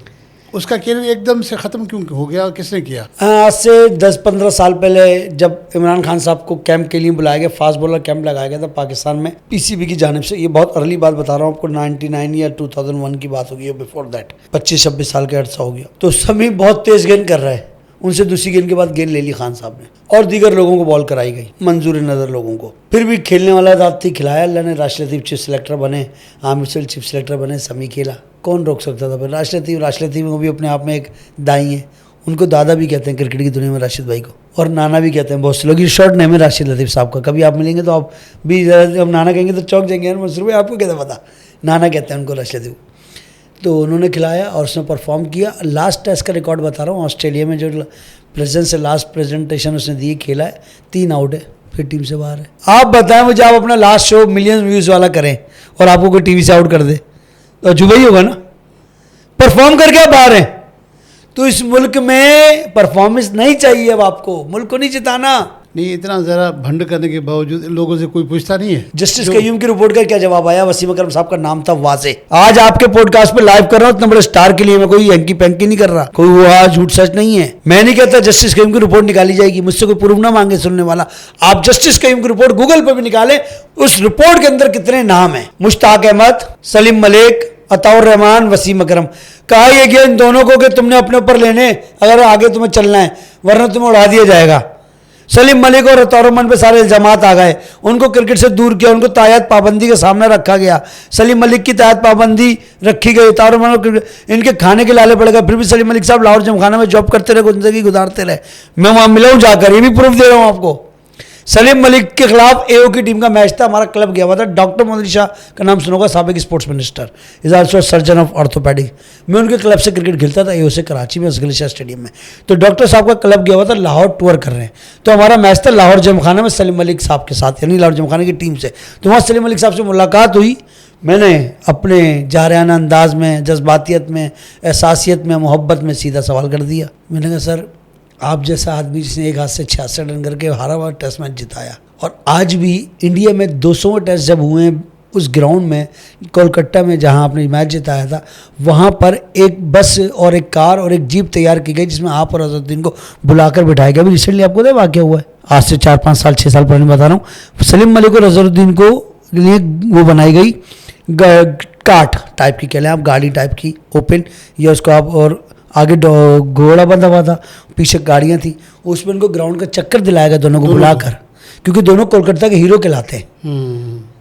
उसका कैरियर एकदम से ख़त्म क्यों हो गया और किसने किया? आज से 10-15 साल पहले जब इमरान खान साहब को कैंप के लिए बुलाया गया, फास्ट बॉलर कैंप लगाया गया था पाकिस्तान में पीसीबी की जानिब से। ये बहुत अर्ली बात बता रहा हूँ आपको, 99 या 2001 की बात होगी, बिफोर दैट 25-26 साल का अर्सा हो गया। तो समी बहुत तेज़ गेंद कर रहा है, उनसे दूसरी गेंद के बाद गेंद ले ली खान साहब ने और दीगर लोगों को बॉल कराई गई, मंजूर नज़र लोगों को। फिर भी खेलने वाला रात थी, खिलाया अल्लाह ने। राशिद लतीफ़ चीफ सिलेक्टर बने, आमिर सुहेल चीफ सिलेक्टर बने, समी खेला, कौन रोक सकता था? फिर राशिद लतीफ़ वो भी अपने आप में एक दाई हैं, उनको दादा भी कहते हैं क्रिकेट की दुनिया में राशिद भाई को, और नाना भी कहते हैं बहुत से लोग। ये शॉर्ट नेम है राशिद लतीफ़ साहब का, कभी आप मिलेंगे तो आप भी, जब नाना कहेंगे तो चौंक जाएंगे, मंसूर भाई आपको क्या पता, नाना कहते हैं उनको राशिद लतीफ़। तो उन्होंने खिलाया और उसने परफॉर्म किया। लास्ट टेस्ट का रिकॉर्ड बता रहा हूँ, ऑस्ट्रेलिया में जो प्रेजेंस है, लास्ट प्रेजेंटेशन उसने दी, खेला है, 3 आउट है, फिर टीम से बाहर है। आप बताएं मुझे, आप अपना लास्ट शो मिलियन व्यूज़ वाला करें और आपको कोई टीवी से आउट कर दे तो अजूबा ही होगा ना। परफॉर्म करके आप बाहर हैं। तो इस मुल्क में परफॉर्मेंस नहीं चाहिए अब आपको, मुल्क को नहीं जिताना। नहीं, इतना ज़रा भंड करने के बावजूद लोगों से कोई पूछता नहीं है। जस्टिस कयूम की रिपोर्ट का क्या जवाब आया? वसीम अकरम साहब का नाम था वाजे। आज आपके पॉडकास्ट पे लाइव कर रहा हूं इतने बड़े स्टार के लिए, मैं कोई हैंकी पैंकी नहीं कर रहा, कोई हुआ झूठ सच नहीं है। मैं नहीं कहता जस्टिस कयूम की रिपोर्ट निकाली जाएगी, मुझसे कोई प्रूफ ना मांगे सुनने वाला। आप जस्टिस कयूम की रिपोर्ट गूगल पे भी निकालें, उस रिपोर्ट के अंदर कितने नाम है, मुश्ताक अहमद, सलीम मलिक, अताउर रहमान, वसीम अकरम। कहा यह गया इन दोनों को कि तुमने अपने ऊपर लेने, अगर आगे तुम्हें चलना है, वरना तुम्हें उड़ा दिया जाएगा। सलीम मलिक और अताउर रहमान पे सारे इल्जामात आ गए, उनको क्रिकेट से दूर किया, उनको तायत पाबंदी के सामने रखा गया। सलीम मलिक की तायत पाबंदी रखी गई, अताउर रहमान को इनके खाने के लाले पड़ गए, फिर भी सलीम मलिक साहब लाहौर जमखाना में जॉब करते रहे, जिंदगी गुजारते रहे। मैं वहाँ मिला हूँ जाकर, ये भी प्रूफ दे रहा हूँ आपको। सलीम मलिक के खिलाफ एओ की टीम का मैच था, हमारा क्लब गया हुआ था। डॉक्टर मोहम्मद शाह का नाम सुना होगा, साबिक sports minister, is also surgeon of orthopaedic. मैं उनके क्लब से क्रिकेट खेलता था, एओ से, कराची में असगली शाह स्टेडियम में। तो डॉक्टर साहब का क्लब गया हुआ था, लाहौर टूर कर रहे हैं, तो हमारा मैच था लाहौर जमखाना में सलीम मलिक साहब के साथ, यानी लाहौर जमखाना की टीम से। तो वहाँ सलीम मलिक साहब से मुलाकात हुई। मैंने अपने जारियाना अंदाज में, जज्बातियत में, एहसासियत में, मोहब्बत में सीधा सवाल कर दिया। मैंने कहा सर, आप जैसा आदमी जिसने एक हाथ से 66 रन करके हारा हुआ टेस्ट मैच जिताया, और आज भी इंडिया में 200 टेस्ट जब हुए हैं, उस ग्राउंड में कोलकाता में जहां आपने मैच जिताया था, वहां पर एक बस और एक कार और एक जीप तैयार की गई जिसमें आप और अजहरुद्दीन को बुलाकर बिठाया गया। अभी रिसेंटली आपको तो वाक़या हुआ है, आज से 4-5 साल 6 साल पहले बता रहा हूँ। सलीम मलिक और अजहरुद्दीन को लिए वो बनाई गई काट टाइप की, कह लें आप, गाड़ी टाइप की ओपन, या उसको आप, और आगे घोड़ा बंधा हुआ था, पीछे गाड़ियाँ थी, उसमें उनको ग्राउंड का चक्कर दिलाया गया दोनों को बुलाकर, क्योंकि दोनों कोलकाता के हीरो कहलाते हैं।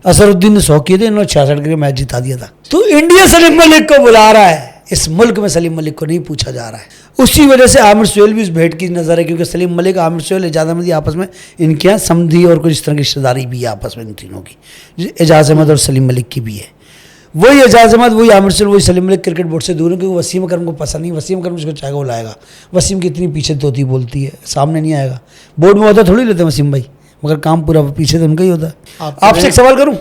असरुद्दीन ने 100 किए थे, इन्होंने 66 के मैच जिता दिया था। तो इंडिया सलीम मलिक को बुला रहा है, इस मुल्क में सलीम मलिक को नहीं पूछा जा रहा है। उसी वजह से आमिर सुहेल भी उस भेंट की नज़र है, क्योंकि सलीम मलिक, आमिर सुहेल, एजाज अहमद आपस में इनके यहाँ समधी और कुछ इस तरह की रिश्तेदारी भी है आपस में इन तीनों की, एजाज अहमद और सलीम मलिक की भी है। वही एजाज अहमद, वही आमिर सुहेल, वही सलीम मलिक क्रिकेट बोर्ड से दूर है, क्योंकि वसीम अकरम को पसंद नहीं। वसीम अकरम जिसको चाहेगा वो लाएगा। वसीम की इतनी पीछे तोती बोलती है, सामने नहीं आएगा। बोर्ड में होता थोड़ी लेते वसीम भाई, मगर काम पूरा पीछे तो उनका ही होता है। आपसे एक सवाल करूं?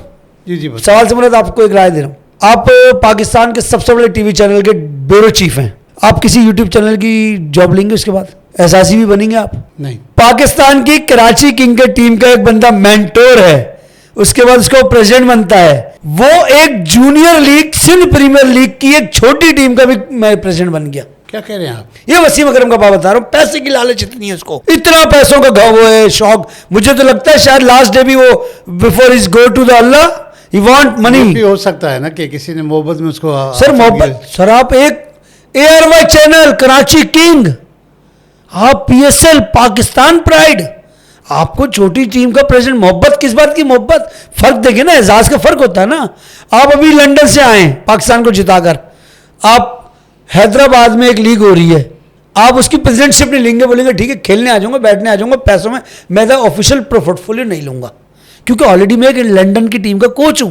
जी जी, सवाल से मतलब आपको एक राय दे रहा हूँ। आप पाकिस्तान के सबसे बड़े टीवी चैनल के ब्यूरो चीफ हैं, आप किसी यूट्यूब चैनल की जॉब लेंगे उसके बाद? एहसासी भी बनेंगे आप? नहीं। पाकिस्तान की कराची किंग के टीम का एक बंदा मेंटोर है, उसके बाद उसको प्रेसिडेंट बनता है। वो एक junior league, Sindh premier league की एक छोटी टीम का भी प्रेसिडेंट बन गया। क्या कह रहे हैं आप? ये वसीम अकरम का बात बता रहा हूँ। पैसे की लालच इतनी है उसको, इतना पैसों का घाव है, शौक। मुझे तो लगता है शायद लास्ट डे भी वो, before is go to the Allah, he want money. भी हो सकता है ना कि किसी ने मोहब्बत में उसको, सर मोहब्बत, सर आप एक ARY चैनल, कराची किंग, आप PSL, पाकिस्तान प्राइड, आपको छोटी टीम का प्रेसिडेंट, मोहब्बत किस बात की मोहब्बत? फर्क देखिए ना, एजाज का फर्क होता है ना। आप अभी लंदन से आए पाकिस्तान को जिताकर, आप हैदराबाद में एक लीग हो रही है, आप उसकी प्रेसिडेंटशिप नहीं लेंगे, बोलेंगे ठीक है खेलने आ जाऊंगा, बैठने आ जाऊंगा, पैसों में मैं ऑफिशियल पोर्टफोलियो नहीं लूंगा, क्योंकि ऑलरेडी मैं एक लंदन की टीम का कोच हूं।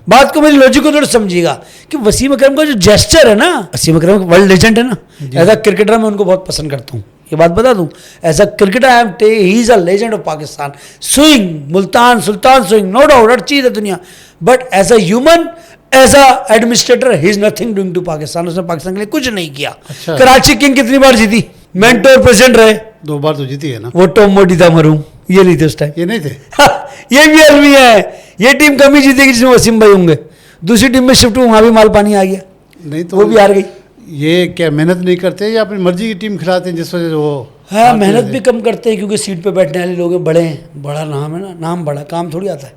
बात को, मेरी लॉजिक को थोड़ा समझिएगा कि वसीम अकरम का जो जेस्चर है ना, वसीम अकरम वर्ल्ड लेजेंड है ना, एज अ क्रिकेटर मैं उनको बहुत पसंद करता हूँ, ये बात बता दूं। As a cricketer I am he is a legend of Pakistan. Swing, Multan Sultan swing, no doubt, हर चीज है दुनिया, but as a human, as a administrator, he is nothing doing to Pakistan. उसने पाकिस्तान के लिए कुछ नहीं किया। अच्छा। कराची किंग कितनी बार जीती? मेंटोर प्रेसिडेंट रहे, 2 बार तो जीती है ना। वो टॉम मोडी था मरूम, ये नहीं थे उस टाइम, ये नहीं थे। ये भी आदमी है। ये टीम कमी जीतेगी जिसमें वसीम भाई होंगे, दूसरी टीम में शिफ्ट हुआ, वहां भी माल पानी आ गया, नहीं तो वो भी हार गई। ये क्या मेहनत नहीं करते या अपनी मर्जी की टीम खिलाते हैं जिस वजह से वो? हाँ, मेहनत भी कम करते हैं, क्योंकि सीट पे बैठने वाले लोग हैं, बड़े हैं, बड़ा नाम है ना, नाम बड़ा, काम थोड़ी आता है।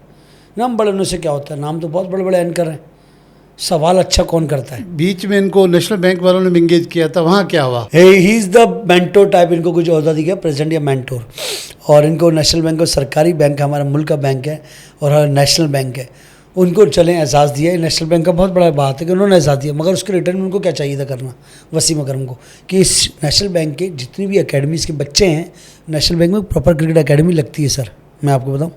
नाम बड़े होने से क्या होता है? नाम तो बहुत बड़े बड़े एंकर हैं, सवाल अच्छा कौन करता है? बीच में इनको नेशनल बैंक वालों ने इंगेज किया था, वहाँ क्या हुआ? He is the mentor type, इनको कुछ ओहदा दिया प्रेसिडेंट या मेंटोर, और इनको नेशनल बैंक, और सरकारी बैंक है, हमारा मुल्क का बैंक है और नेशनल बैंक है, उनको चले एहसास दिया। नेशनल बैंक का बहुत बड़ा बात है कि उन्होंने एहसास दिया, मगर उसके रिटर्न में उनको क्या चाहिए था करना, वसीम अकरम को, कि इस नेशनल बैंक के जितनी भी अकेडमीज़ के बच्चे हैं, नेशनल बैंक में प्रॉपर क्रिकेट अकेडमी लगती है सर, मैं आपको बताऊँ,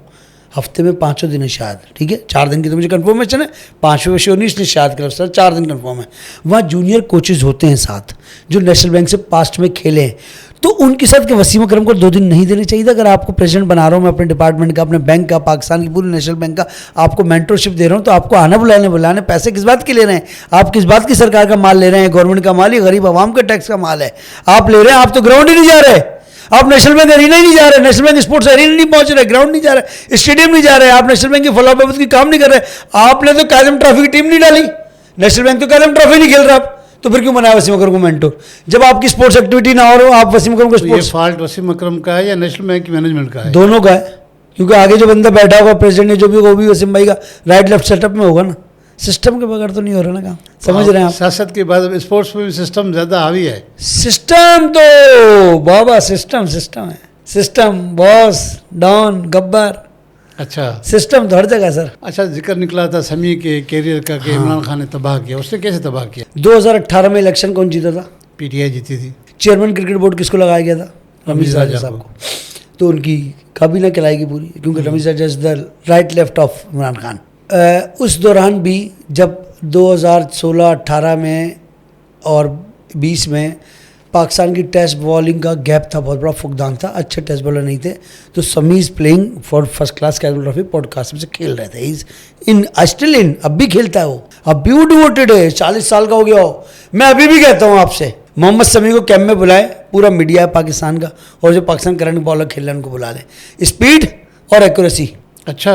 हफ्ते में 5 दिन है शायद, ठीक है, 4 दिन की तो मुझे कन्फर्मेशन है, 5वें शो नहीं इसलिए शायद क्लब सर 4 दिन कन्फर्म है। वहाँ जूनियर कोचेज होते हैं साथ जो नेशनल बैंक से पास्ट में खेले हैं, तो उनके साथ के वसीम अकरम को 2 दिन नहीं देने चाहिए था। अगर आपको प्रेसिडेंट बना रहा हूँ मैं अपने डिपार्टमेंट का, अपने बैंक का, पाकिस्तान की पूरी नेशनल बैंक का, आपको मेंटरशिप दे रहा हूँ, तो आपको आना बुलाने पैसे किस बात के ले रहे हैं? आप किस बात की सरकार का माल ले रहे हैं? गवर्नमेंट का माल, ये गरीब आवाम के टैक्स का माल है आप ले रहे हैं। आप तो ग्राउंड ही नहीं जा रहे, आप नेशनल बैंक अरीना ही नहीं जा रहे, नेशनल बैंक स्पोर्ट्स अरीना नहीं पहुंच रहे, ग्राउंड नहीं जा रहे, स्टेडियम नहीं जा रहे, आप नेशनल बैंक की फलाफत की काम नहीं कर रहे। आपने तो कायम ट्रॉफी की टीम नहीं डाली, नेशनल बैंक तो कायम ट्रॉफी नहीं खेल रहा आप, तो फिर क्यों बनाया वसीम अकरम को मेंटोर? जब आपकी स्पोर्ट्स एक्टिविटी ना हो रहा हो, आप वसीम अकरम को तो ये स्पोर्ट्स, फॉल्ट वसीम अकरम का है या नेशनल बैंक की मैनेजमेंट का है? दोनों का है, क्योंकि आगे जो बंदा बैठा होगा प्रेसिडेंट ने जो भी, वो भी वसीम भाई का राइट लेफ्ट सेटअप में होगा ना। सिस्टम के बगैर तो नहीं हो रहा ना काम, समझ रहे हैं आप? सियासत के बाद स्पोर्ट्स में भी सिस्टम ज़्यादा हावी है। सिस्टम तो बाबा सिस्टम है, सिस्टम, बॉस, डॉन, गब्बर, अच्छा सिस्टम तो हर जगह सर। अच्छा, जिक्र निकला था समी के कैरियर का कि इमरान खान ने तबाह किया, उसने कैसे तबाह किया? 2018 में इलेक्शन कौन जीता था? पीटीआई जीती थी। चेयरमैन क्रिकेट बोर्ड किसको लगाया गया था? रमीज राजा साहब को। तो उनकी काबीना कहलाएगी पूरी, क्योंकि Ramiz Raja is the right left of Imran Khan. उस दौरान भी जब 2016-18 में और 20 में पाकिस्तान की टेस्ट बॉलिंग का गैप था, बहुत बड़ा फुकदान था, अच्छे टेस्ट बॉलर नहीं थे, तो समी is playing for first class casual trophy podcast में से खेल रहे थे। इज इन स्टिल इन, अब भी खेलता है वो, अब भी वो डिवोटेड है, 40 साल का हो गया हो। मैं अभी भी कहता हूँ आपसे, मोहम्मद समी को कैंप में बुलाए, पूरा मीडिया है पाकिस्तान का, और जो पाकिस्तान करंट बॉलर खेल रहे हैं उनको बुला लें, स्पीड और एक्यूरेसी। अच्छा,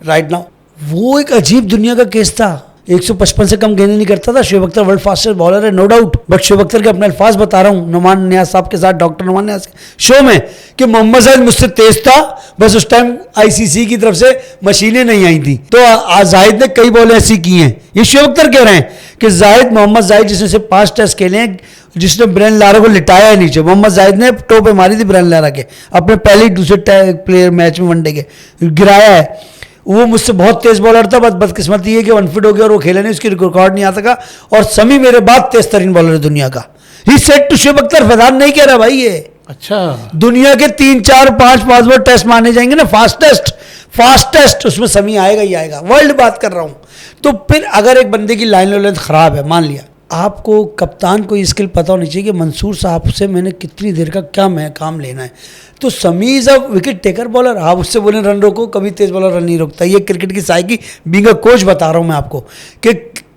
राइट नाउ वो एक अजीब दुनिया का केस था, 155 से कम गेंदें नहीं करता था। Shoaib Akhtar world fastest bowler है, no doubt, but Shoaib Akhtar के अपने अल्फाज बता रहा हूँ नुमान नियाज साहब के साथ, डॉक्टर नुमान नियाज के शो में, कि मोहम्मद जाहिद मुझसे तेज था, बस उस टाइम आईसीसी की तरफ से मशीनें नहीं आई थी। तो जाहिद ने कई बॉलें ऐसी की हैं, ये शोएब अख्तर कह रहे हैं कि जाहिद, मोहम्मद जाहिद जिसने से 5 टेस्ट खेले हैं, जिसने ब्रेन लारा को लिटाया है नीचे, मोहम्मद जाहिद ने टो पे मारी थी ब्रेन लारा के, अपने पहले दूसरे प्लेयर मैच में वनडे के गिराया है। वो मुझसे बहुत तेज बॉलर था, बस बदकिस्मती है कि अनफिट हो गया और वो खेले नहीं, उसकी रिकॉर्ड नहीं आ सका। और समी मेरे बाद तेज तरीन बॉलर है दुनिया का। He said to Shoaib Akhtar, Faizan नहीं कह रहा भाई ये। अच्छा, दुनिया के 3, 4, 5 पासवर्ड टेस्ट माने जाएंगे ना, फास्ट टेस्ट उसमें समी आएगा ही आएगा, वर्ल्ड बात कर रहा हूं। तो फिर अगर एक बंदे की लाइन लेंथ खराब है, मान लिया, आपको कप्तान को ये स्किल पता होनी चाहिए कि मंसूर साहब से मैंने कितनी देर का क्या मैं काम लेना है। तो समी is a wicket taker bowler, आप उससे बोले रन रोको, कभी तेज बॉलर रन नहीं रोकता। ये क्रिकेट की साइकी, बीइंग अ कोच बता रहा हूं मैं आपको, कि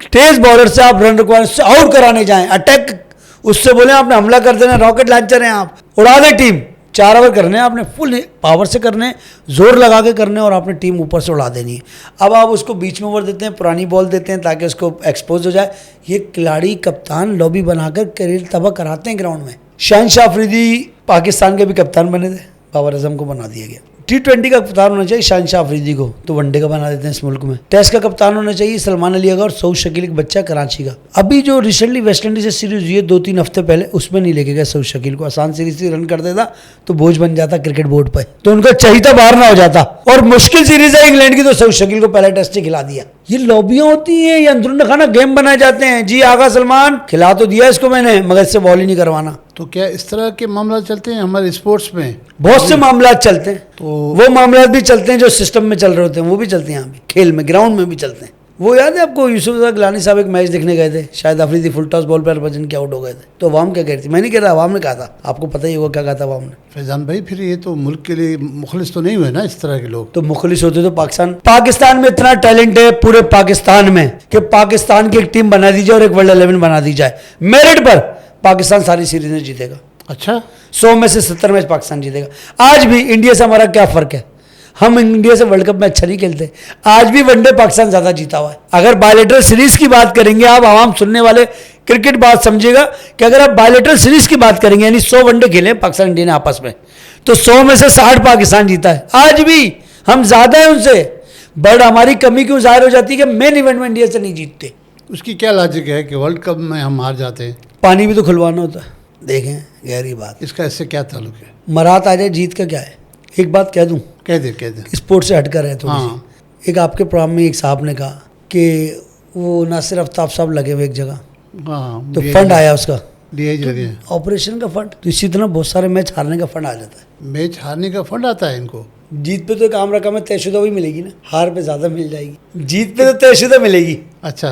तेज बॉलर से आप रन रुकवाने से आउट कराने जाएं, अटैक उससे बोले आपने हमला कर देना, रॉकेट लॉन्चर हैं आप, उड़ा दे टीम। 4 ओवर करने हैं आपने, फुल पावर से करने, जोर लगा के करने, और आपने टीम ऊपर से उड़ा देनी है। अब आप उसको बीच में ओवर देते हैं, पुरानी बॉल देते हैं ताकि उसको एक्सपोज हो जाए। ये खिलाड़ी कप्तान लॉबी बनाकर करियर तबाह कराते हैं ग्राउंड में। शहनशाह अफरीदी पाकिस्तान के भी कप्तान बने थे, बाबर आजम को बना दिया गया। T20 का कप्तान होना चाहिए शहनशाह अफरीदी को, तो वनडे का बना देते हैं इस मुल्क में। टेस्ट का कप्तान होना चाहिए सलमान अली अगा और सऊद शकील एक बच्चा कराची का। अभी जो रिसेंटली वेस्टइंडीज से सीरीज हुई है 2-3 हफ्ते पहले, उसमें नहीं लेके गए सऊद शकील को। आसान सीरीज से रन कर देता तो बोझ बन जाता क्रिकेट बोर्ड पर, तो उनका चहिता बाहर ना हो जाता। और मुश्किल सीरीज है इंग्लैंड की, तो सऊद शकील को पहला टेस्ट ही खिला दिया। ये लॉबियां होती हैं, ये अंदरूनी खाना गेम बनाए जाते हैं। जी आगा सलमान, खिला तो दिया इसको मैंने, मगर इससे बॉल ही नहीं करवाना। तो क्या इस तरह के मामला चलते हैं हमारे स्पोर्ट्स में? बहुत से मामला चलते हैं, तो वो मामला भी चलते हैं जो सिस्टम में चल रहे होते हैं, वो भी चलते हैं यहाँ भी, खेल में, ग्राउंड में भी चलते हैं। वो याद है आपको, यूसुफ गिलानी साहब एक मैच देखने गए थे, शायद अफरीदी फुल टॉस बॉल पर हरभजन के आउट हो गए थे, तो अवाम क्या कह रही थी? मैं नहीं कह रहा, अवाम ने कहा था, आपको पता ही होगा क्या कहा था अवाम ने। फैजान भाई, फिर ये तो मुल्क के लिए मुखलिस तो नहीं हुए ना इस तरह के लोग? तो मुखलिस होते तो पाकिस्तान में इतना टैलेंट है पूरे पाकिस्तान में कि पाकिस्तान की एक टीम बना दी जाए और एक वर्ल्ड 11 बना दी जाए, मेरिट पर पाकिस्तान सारी सीरीज में जीतेगा। अच्छा, 100 में से 70 मैच पाकिस्तान जीतेगा। आज भी इंडिया से हमारा क्या फर्क है? हम इंडिया से वर्ल्ड कप में अच्छा नहीं खेलते, आज भी वनडे पाकिस्तान ज्यादा जीता हुआ है। अगर बायलेटरल सीरीज की बात करेंगे, आप आवाम सुनने वाले क्रिकेट बात समझिएगा कि अगर आप बायलेटरल सीरीज की बात करेंगे, यानी 100 वनडे खेले पाकिस्तान इंडिया ने आपस में, तो 100 में से 60 पाकिस्तान जीता है। आज भी हम ज्यादा है उनसे, बट हमारी कमी क्यों जाहिर हो जाती है कि मेन इवेंट में इंडिया से नहीं जीतते। उसकी क्या लॉजिक है कि वर्ल्ड कप में हम हार जाते हैं? पानी भी तो खुलवाना होता है, देखें गहरी बात। इसका इससे क्या ताल्लुक है? मरात आ जाए, जीत का क्या है? एक बात कह दूं, कह दे स्पोर्ट्स से हटकर है थोड़ी हाँ। सी। एक आपके प्रोग्राम में एक साहब ने कहा कि वो नासिर आफ्ताब साहब लगे हुए एक जगह, हाँ, तो फंड आया उसका, डीआईजी लगे हैं। ऑपरेशन का फंड, तो इसी तरह बहुत सारे मैच हारने का फंड आ जाता है। मैच हारने का फंड आता है इनको? जीत पे तो काम रकम है, तयशुदा भी मिलेगी ना, हार पे ज़्यादा मिल जाएगी, जीत पे तो तयशुदा मिलेगी। अच्छा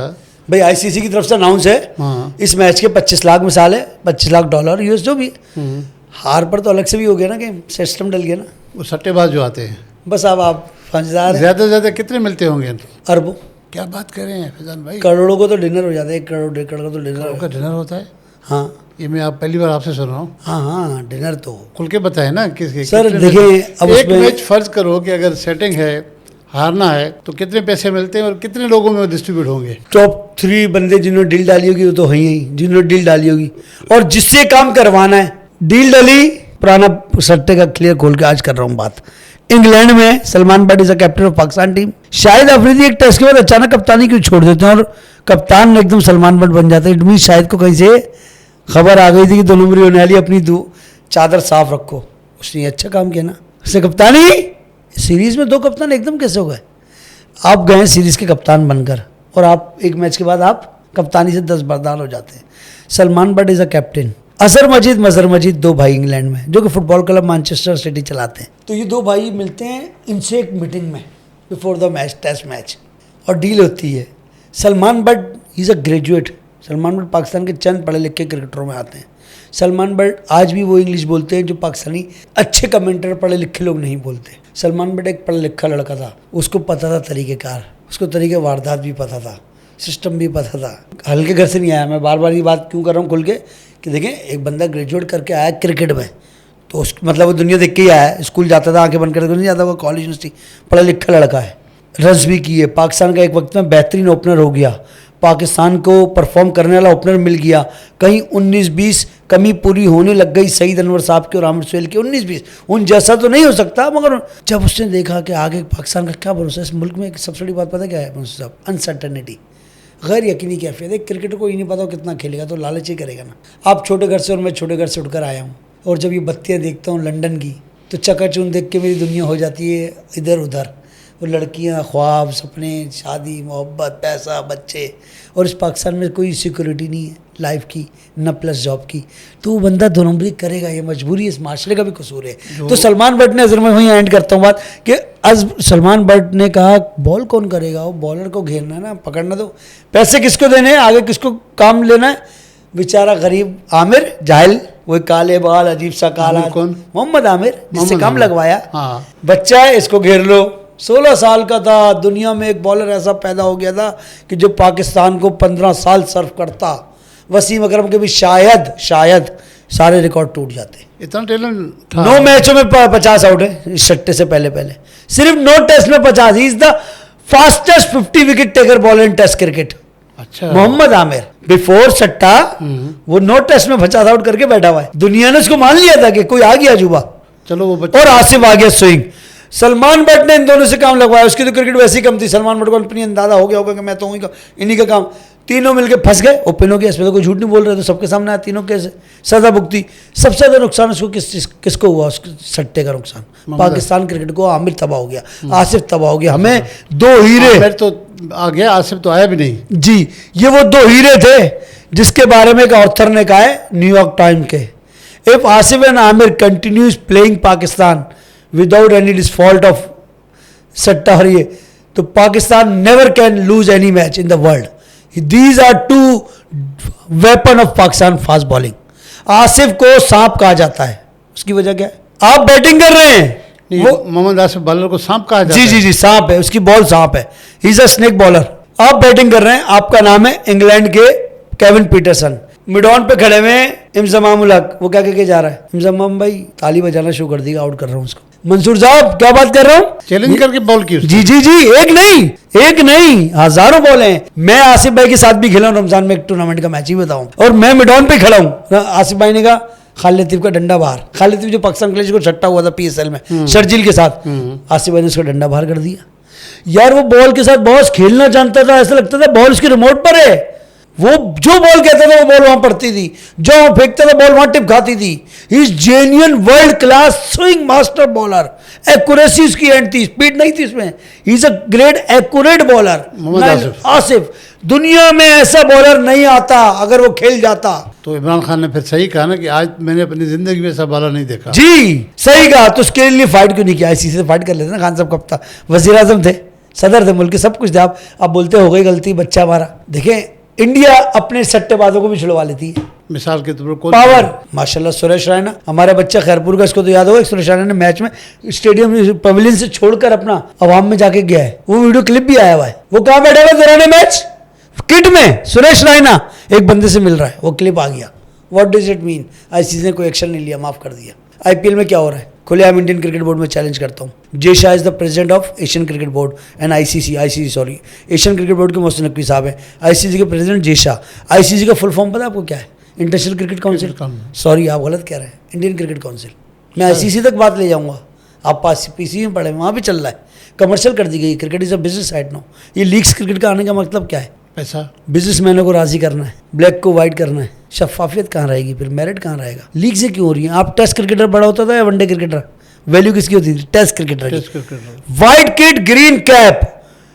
भाई आईसीसी की तरफ से अनाउंस है, हाँ। इस मैच के 25 लाख मिसाल है, 25 लाख डॉलर यूएस जो भी है। हार पर तो अलग से भी हो गया ना, गेम सिस्टम डल गया ना। वो सट्टेबाज जो आते हैं, बस अब आप फंसदार हैं। ज़्यादा से ज़्यादा कितने मिलते होंगे? अरबों, क्या बात कर रहे हैं फैजान भाई? करोड़ों को तो डिनर हो जाता है, 1 करोड़ 1.5 करोड़ का तो डिनर का डिनर होता है? हाँ ये मैं आप पहली बार आपसे सुन रहा हूँ। हाँ हाँ, डिनर तो खुल के बताए ना किसके? सर देखिए, अब एक उसमें मैच फर्ज करो कि अगर सेटिंग है, हारना है, तो कितने पैसे मिलते हैं और कितने लोगों में वो डिस्ट्रीब्यूट होंगे? टॉप 3 बंदे जिन्होंने डील डाली होगी वो तो है ही, जिन्होंने डील डाली होगी और जिससे काम करवाना है। डील डाली, पुराना सट्टे का क्लियर खोल के आज कर रहा हूँ बात। इंग्लैंड में Salman Butt is a captain of Pakistan team. Shahid Afridi एक टेस्ट के बाद अचानक कप्तानी क्यों छोड़ देते हैं और कप्तान एकदम सलमान बट बन जाते हैं? इट मीन शाहिद को कहीं से खबर आ गई थी कि 2 नंबरी होने वाली, अपनी चादर साफ रखो। उसने अच्छा काम किया ना, उसने कप्तानी। सीरीज में 2 कप्तान एकदम कैसे हो गए? आप गए सीरीज के कप्तान बनकर और आप एक मैच के बाद आप कप्तानी से 10 बरदार हो जाते हैं। Salman Butt is a captain. Mazhar Majeed 2 भाई इंग्लैंड में जो कि फुटबॉल क्लब मैनचेस्टर सिटी चलाते हैं। तो ये 2 भाई मिलते हैं इनसे एक मीटिंग में before the match, test match, और डील होती है। Salman Butt is a graduate. Salman Butt Pakistan के चंद पढ़े लिखे क्रिकेटरों में आते हैं। सलमान बट आज भी वो इंग्लिश बोलते हैं जो पाकिस्तानी अच्छे कमेंटर पढ़े लिखे लोग नहीं बोलते। सलमान बट एक पढ़ा लिखा लड़का था, उसको पता था तरीक़ेकार, उसको तरीके वारदात भी पता था, सिस्टम भी पता था। हल्के घर से नहीं आया। मैं बार बार ये बात क्यों कर रहा हूँ खुल के कि देखें, एक बंदा ग्रेजुएट करके आया क्रिकेट में, तो उस मतलब वो दुनिया देख के ही आया। स्कूल जाता था, आंखें बंद करके नहीं जाता, वो कॉलेज यूनिवर्सिटी पढ़ा लिखा लड़का है। रन्स भी किए, पाकिस्तान का एक वक्त में बेहतरीन ओपनर हो गया, पाकिस्तान को परफॉर्म करने वाला ओपनर मिल गया। कहीं 19-20 कमी पूरी होने लग गई सईद अनवर साहब की और आमिर सुहेल की। 19-20 उन जैसा तो नहीं हो सकता, मगर जब उसने देखा कि आगे पाकिस्तान का क्या भरोसा है। इस मुल्क में एक सबसे बड़ी बात पता क्या है मुंशी साहब? अनसर्टनिटी, गैर यकीनी कैफियत है। क्रिकेटर को ही नहीं पता कितना खेलेगा, तो लालच ही करेगा ना। आप छोटे घर से और मैं छोटे घर से उठकर आया हूँ, और जब ये बत्तियाँ देखता हूँ लंदन की, तो चकाचूंद देख के मेरी दुनिया हो जाती है इधर उधर। वो लड़कियाँ, ख्वाब, सपने, शादी, मोहब्बत, पैसा, बच्चे, और इस पाकिस्तान में कोई सिक्योरिटी नहीं है लाइफ की, न प्लस जॉब की। तो वो बंदा 2 नंबरी करेगा, ये मजबूरी है, इस माशरे का भी कसूर है। तो सलमान बट ने, अगर मैं वहीं एंड करता हूँ बात कि सलमान बट ने कहा बॉल कौन करेगा? वो बॉलर को घेरना है ना, पकड़ना। तो पैसे किसको देने हैं, आगे किसको काम लेना है? बेचारा गरीब आमिर जाहिल, वो काले बाल, अजीब सा काला, कौन? मोहम्मद आमिर, जिससे काम लगवाया। हाँ। बच्चा है, इसको घेर लो। 16 साल का था, दुनिया में एक बॉलर ऐसा पैदा हो गया था कि जो पाकिस्तान को 15 साल सर्व करता। वसीम अकरम के भी शायद सारे रिकॉर्ड टूट जाते। इतना टैलेंट था। 9 मैचों में 50 आउट है इस सट्टे से पहले सिर्फ 9 टेस्ट में 50। He is the fastest 50 wicket taker bowler in test cricket. अच्छा। मोहम्मद आमिर बिफोर सट्टा वो 9 टेस्ट में 50 आउट करके बैठा हुआ है। दुनिया ने उसको मान लिया था कि कोई आ गया अजूबा। चलो वो और आसिफ आ गया स्विंग। सलमान बट ने इन दोनों से काम लगवाया। उसकी तो क्रिकेट वैसी कम थी। सलमान बट को अपनी अंदाजा हो गया होगा कि मैं तो इन्हीं का काम। तीनों मिलके फंस गए ओपनों के। इसमें तो कोई झूठ नहीं बोल रहे, तो सबके सामने आया। तीनों के सजा भुगती। सबसे ज्यादा नुकसान उसको किसको हुआ? उसके सट्टे का नुकसान। पाकिस्तान क्रिकेट को आमिर तबाह हो गया, आसिफ तबाह हो गया। हमें 2 हीरे। आमिर तो आ गया, आसिफ तो आया भी नहीं जी। ये वो 2 हीरे थे जिसके बारे में एक ऑथर ने कहा है न्यूयॉर्क टाइम के, if Asif and Amir continues playing Pakistan without any default of सट्टा और ये, तो Pakistan never can lose any match in the world. These are 2 weapon of Pakistan fast bowling. Asif को सांप कहा जाता है। उसकी वजह क्या है? आप बैटिंग कर रहे हैं, वो मोहम्मद आसिफ बॉलर को सांप कहा जाता है। जी, सांप है, उसकी बॉल सांप है। ही इज अ स्नेक बॉलर। आप बैटिंग कर रहे हैं, आपका नाम है इंग्लैंड के केविन पीटरसन। मिडॉन पे खड़े हुए इंजमाम उल हक, वो क्या कह के जा रहा है? इंजमाम भाई ताली बजाना शुरू कर देगा, आउट कर रहा हूं उसको। मंसूर साहब क्या बात कर रहा हूं? चैलेंज करके बॉल की। जी, एक नहीं हजारों बॉल हैं। मैं आसिफ भाई के साथ भी खेला हूं रमजान में, एक टूर्नामेंट का मैच ही बताऊं, और मैं मिडॉन पे खड़ा हूं। आसिफ भाई ने कहा खालिद लतीफ का डंडा बाहर। खालिद लतीफ जो पाकिस्तान के लिए को छट्टा हुआ था पीएसएल में शर्जिल के साथ, आसिफ भाई ने उसका डंडा बाहर कर दिया। यार वो बॉल के साथ बहुत खेलना जानता था। ऐसा लगता था बॉल उसके रिमोट पर है। वो जो बॉल कहता था वो बॉल वहां पड़ती थी, जो वहां फेंकता था बॉल वहां टिप खाती थी। He is genuine world class swing master bowler. Accuracy उसकी एंड थी, स्पीड नहीं थी उसमें। ही is a great accurate bowler. Asif, दुनिया में ऐसा बॉलर नहीं आता अगर वो खेल जाता। तो इमरान खान ने फिर सही कहा ना कि आज मैंने अपनी ज़िंदगी में ऐसा बाला नहीं देखा। जी सही कहा। तो उसके लिए फाइट क्यों नहीं किया? आईसीसी से फाइट कर लेते ना। खान साहब कब था? वजीर आजम थे, सदर थे मुल्क के, सब कुछ थे। आप बोलते हो गई गलती, बच्चा हमारा। देखें इंडिया अपने सट्टेबाजों को भी छुड़वा लेती है। मिसाल के तौर पर पावर माशाल्लाह सुरेश रैना, हमारा बच्चा खैरपुर का, इसको तो याद होगा, सुरेश रैना ने मैच में स्टेडियम पवेलियन से छोड़कर अपना अवाम में जाके गया है। वो वीडियो क्लिप भी आया हुआ है। वो कहाँ बैठा हुआ दौरान मैच? किट में सुरेश रैना एक बंदे से मिल रहा है, वो क्लिप आ गया। What does it mean? ICC ने कोई एक्शन नहीं लिया, माफ कर दिया। आईपीएल में क्या हो रहा है? खुलेआम इंडियन क्रिकेट बोर्ड में चैलेंज करता हूँ। Jay Shah is the president of Asian cricket board and ICC Asian cricket board के मोहसिन नकवी साहब हैं, आईसीसी के प्रेसिडेंट जे शाह। आईसीसी का फुल फॉर्म पता है आपको क्या है? International cricket council. सॉरी आप गलत कह रहे हैं, इंडियन क्रिकेट काउंसिल। मैं आईसीसी तक बात ले जाऊंगा, आप पास पीसी में पढ़े, वहाँ भी चल रहा है। कमर्शियल कर दी गई, cricket is a business right now. ये लीग्स क्रिकेट का आने का मतलब क्या है? पैसा। बिजनेसमैनों को राजी करना है, ब्लैक को वाइट करना है। शफाफियत कहाँ रहेगी फिर? मेरिट कहाँ रहेगा? लीग से क्यों हो रही है? आप टेस्ट क्रिकेटर बड़ा होता था या वनडे क्रिकेटर? वैल्यू किसकी होती थी? टेस्ट क्रिकेटर की। White kit green cap,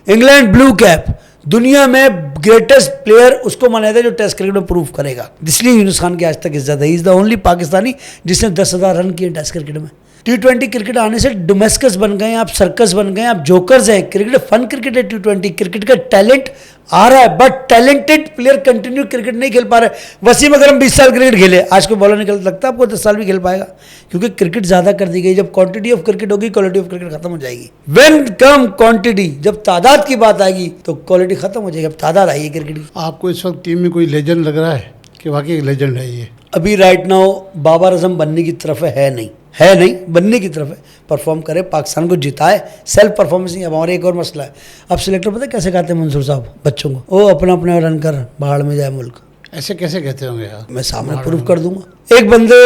England blue cap. दुनिया में ग्रेटेस्ट प्लेयर उसको माना जाता है जो टेस्ट क्रिकेट में प्रूव करेगा। इसलिए यूनुस खान की आज तक इज्जत है। इज द ओनली पाकिस्तानी जिसने 10,000 रन किए टेस्ट क्रिकेट में। T20 क्रिकेट आने से डोमेस्कस बन गए, आप सर्कस बन गए, आप जोकर्स हैं। क्रिकेट फन क्रिकेट है। T20 क्रिकेट का टैलेंट आ रहा है, but talented player continue cricket नहीं खेल पा रहे। वसीम अकरम 20 साल क्रिकेट खेले, आज को बॉलर निकल लगता है आपको 10 साल भी खेल पाएगा? क्योंकि क्रिकेट ज्यादा कर दी गई। जब क्वांटिटी ऑफ क्रिकेट होगी, क्वालिटी ऑफ क्रिकेट खत्म हो जाएगी। व्हेन कम क्वांटिटी, जब तादाद की बात आएगी तो क्वालिटी खत्म हो जाएगी। अब तादाद आई है क्रिकेट की। आपको इस वक्त टीम में कोई लेजेंड लग रहा है कि वाकई लेजेंड है ये? अभी राइट नाउ बाबर आजम बनने की तरफ है नहीं बनने की तरफ है। परफॉर्म करे, पाकिस्तान को जिताए। सेल्फ परफॉर्मेंस नहीं। अब हमारा एक और मसला है, अब सिलेक्टर पता है कैसे कहते हैं मंसूर साहब बच्चों को? वो अपना अपना रन कर, बाहर में जाए मुल्क। ऐसे कैसे कहते होंगे यार? मैं सामने प्रूव कर दूंगा। एक बंदे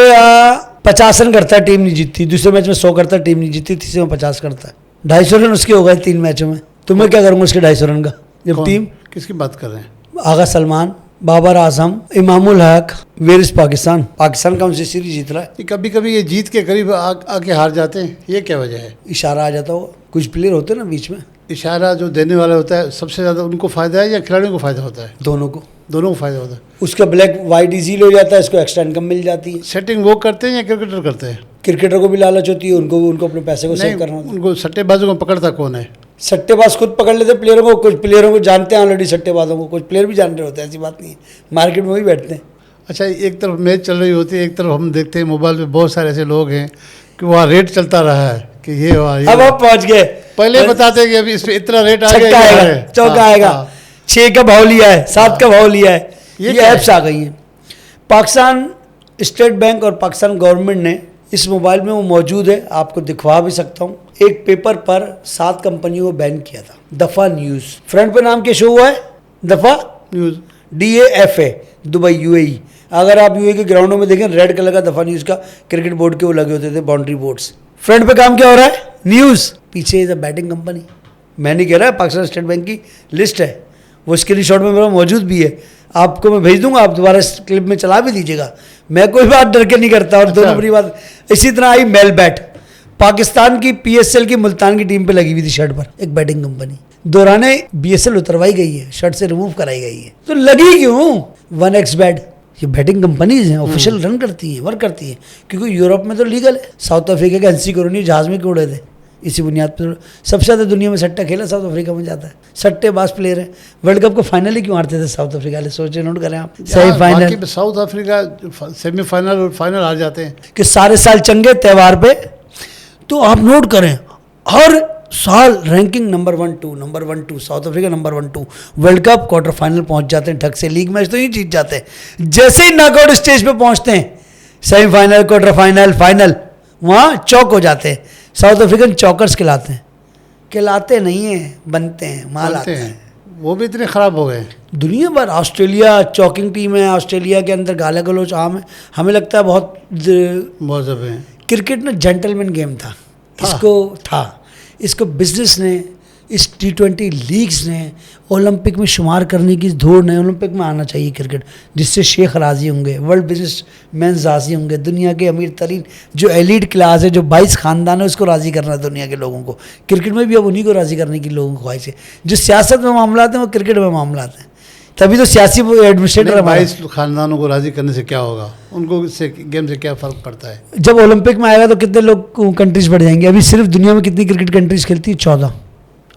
50 रन करता है, टीम नहीं जीतती। दूसरे मैच में 100 करता है, टीम नहीं जीतती। तीसरे में 50 करता है, 250 रन उसके हो गए 3 मैचों में। तो मैं क्या करूंगा उसके 250 रन का? जब टीम किसकी बात कर रहे हैं? आगा सलमान, बाबर आजम, इमामुल हक, वेयर इज पाकिस्तान। पाकिस्तान कौन सी सीरीज जीत रहा है? कभी कभी ये जीत के करीब आके हार जाते हैं, ये क्या वजह है? इशारा आ जाता होगा। कुछ प्लेयर होते हैं ना बीच में, इशारा जो देने वाला होता है सबसे ज़्यादा उनको फ़ायदा है या खिलाड़ियों को फ़ायदा होता है? दोनों को फ़ायदा होता है। उसका ब्लैक वाइट इजीली हो जाता है, इसको एक्स्ट्रा इनकम मिल जाती है। सेटिंग वो करते हैं या क्रिकेटर करते हैं? क्रिकेटर को भी लालच होती है, उनको अपने पैसे को सेव करना होता है। उनको सट्टेबाजों को पकड़ता कौन है? सट्टेबाज खुद पकड़ लेते हैं प्लेयरों को। कुछ प्लेयरों को जानते हैं ऑलरेडी सट्टेबाजों को, कुछ प्लेयर भी जान रहे होते हैं, ऐसी बात नहीं है। मार्केट में वही बैठते हैं। अच्छा, एक तरफ मैच चल रही होती है, एक तरफ हम देखते हैं मोबाइल पे बहुत सारे ऐसे लोग हैं कि वहाँ रेट चलता रहा है कि ये हुआ। अब आप पहुंच गए, पहले बताते हैं कि अभी इस पे इतना रेट आ छक्का गया, आएगा, चौका आएगा, 6 का भाव लिया है, 7 का भाव लिया है। ये ऐप्स आ गई हैं। पाकिस्तान स्टेट बैंक और पाकिस्तान गवर्नमेंट ने इस मोबाइल में वो मौजूद है, आपको दिखवा भी सकता हूँ। एक पेपर पर 7 कंपनियों को बैन किया था। दफा न्यूज़, फ्रंट पे नाम क्या शो हुआ है? दफा न्यूज़, DAFA, दुबई UAE। अगर आप UAE के ग्राउंडों में देखें, रेड कलर का दफा न्यूज़ का क्रिकेट बोर्ड के वो लगे होते थे, बाउंड्री बोर्ड्स। फ्रंट पे काम क्या हो रहा है? न्यूज़। पीछे इज अ बैटिंग कंपनी। मैं नहीं कह रहा, पाकिस्तान स्टेट बैंक की लिस्ट है, वो स्क्रीनशॉट में मेरा मौजूद भी है, आपको मैं भेज दूंगा, आप दोबारा इस क्लिप में चला भी दीजिएगा। मैं कोई बात डर के नहीं करता। और 2 नंबरी बात, इसी तरह आई मेल बैट, पाकिस्तान की PSL की मुल्तान की टीम पे लगी हुई थी शर्ट पर एक बैटिंग कंपनी। दौराने BSL उतरवाई गई है, शर्ट से रिमूव कराई गई है, तो लगी क्यों? 1x बैट, ये बैटिंग कंपनीज हैं, ऑफिशियल रन करती है, वर्क करती है। क्योंकि यूरोप में तो लीगल है। साउथ अफ्रीका के हंसी करोनी जहाज में क्यों उड़े थे? इसी बुनियाद पर सबसे ज़्यादा दुनिया में सट्टा खेला साउथ अफ्रीका में जाता है। सट्टेबाज प्लेयर है। वर्ल्ड कप को फाइनल ही क्यों हारते थे साउथ अफ्रीका वाले? सोचे, नोट करें आप। सेमीफाइनल, साउथ अफ्रीका सेमीफाइनल और फाइनल हार जाते हैं कि सारे साल चंगे त्योहार पे। तो आप नोट करें, हर साल ranking number 1 2 south Africa number 1 2, world cup quarter final पहुंच जाते हैं ढक से। लीग मैच तो ही जीत जाते हैं। जैसे ही नॉकआउट स्टेज पे पहुंचते हैं, सेमीफाइनल, क्वार्टर फाइनल, फाइनल, वहाँ चौक हो जाते हैं। साउथ अफ्रीकन चौकर्स खिलाते नहीं हैं, बनते हैं, माल आते हैं। वो भी इतने ख़राब हो गए दुनिया भर। ऑस्ट्रेलिया चौकिंग टीम है, ऑस्ट्रेलिया के अंदर गाला गलोच आम है। हमें लगता है बहुत मौजूद हैं। क्रिकेट ना जेंटलमैन गेम था। इसको बिजनेस ने, इस T20 लीग्स ने, ओलंपिक में शुमार करने की दौड़ ने, ओलंपिक में आना चाहिए क्रिकेट, जिससे शेख राज़ी होंगे, वर्ल्ड बिजनेस मैन राज़ी होंगे, दुनिया के अमीर तरीन जो एलिट क्लास है, जो 22 ख़ानदान है, उसको राज़ी करना है दुनिया के लोगों को। क्रिकेट में भी अब उन्हीं को राज़ी करने की लोगों को ख्वाहिश है। जो सियासत में मामला हैं वो क्रिकेट में मामला हैं। तभी तो सियासी एडमिनिस्ट्रेटर हमारे। 22 खानदानों को राजी करने से क्या होगा, उनको इससे गेम से क्या फ़र्क पड़ता है? जब ओलंपिक में आएगा तो कितने लोग कंट्रीज बढ़ जाएंगे। अभी सिर्फ दुनिया में कितनी क्रिकेट कंट्रीज खेलती है? 14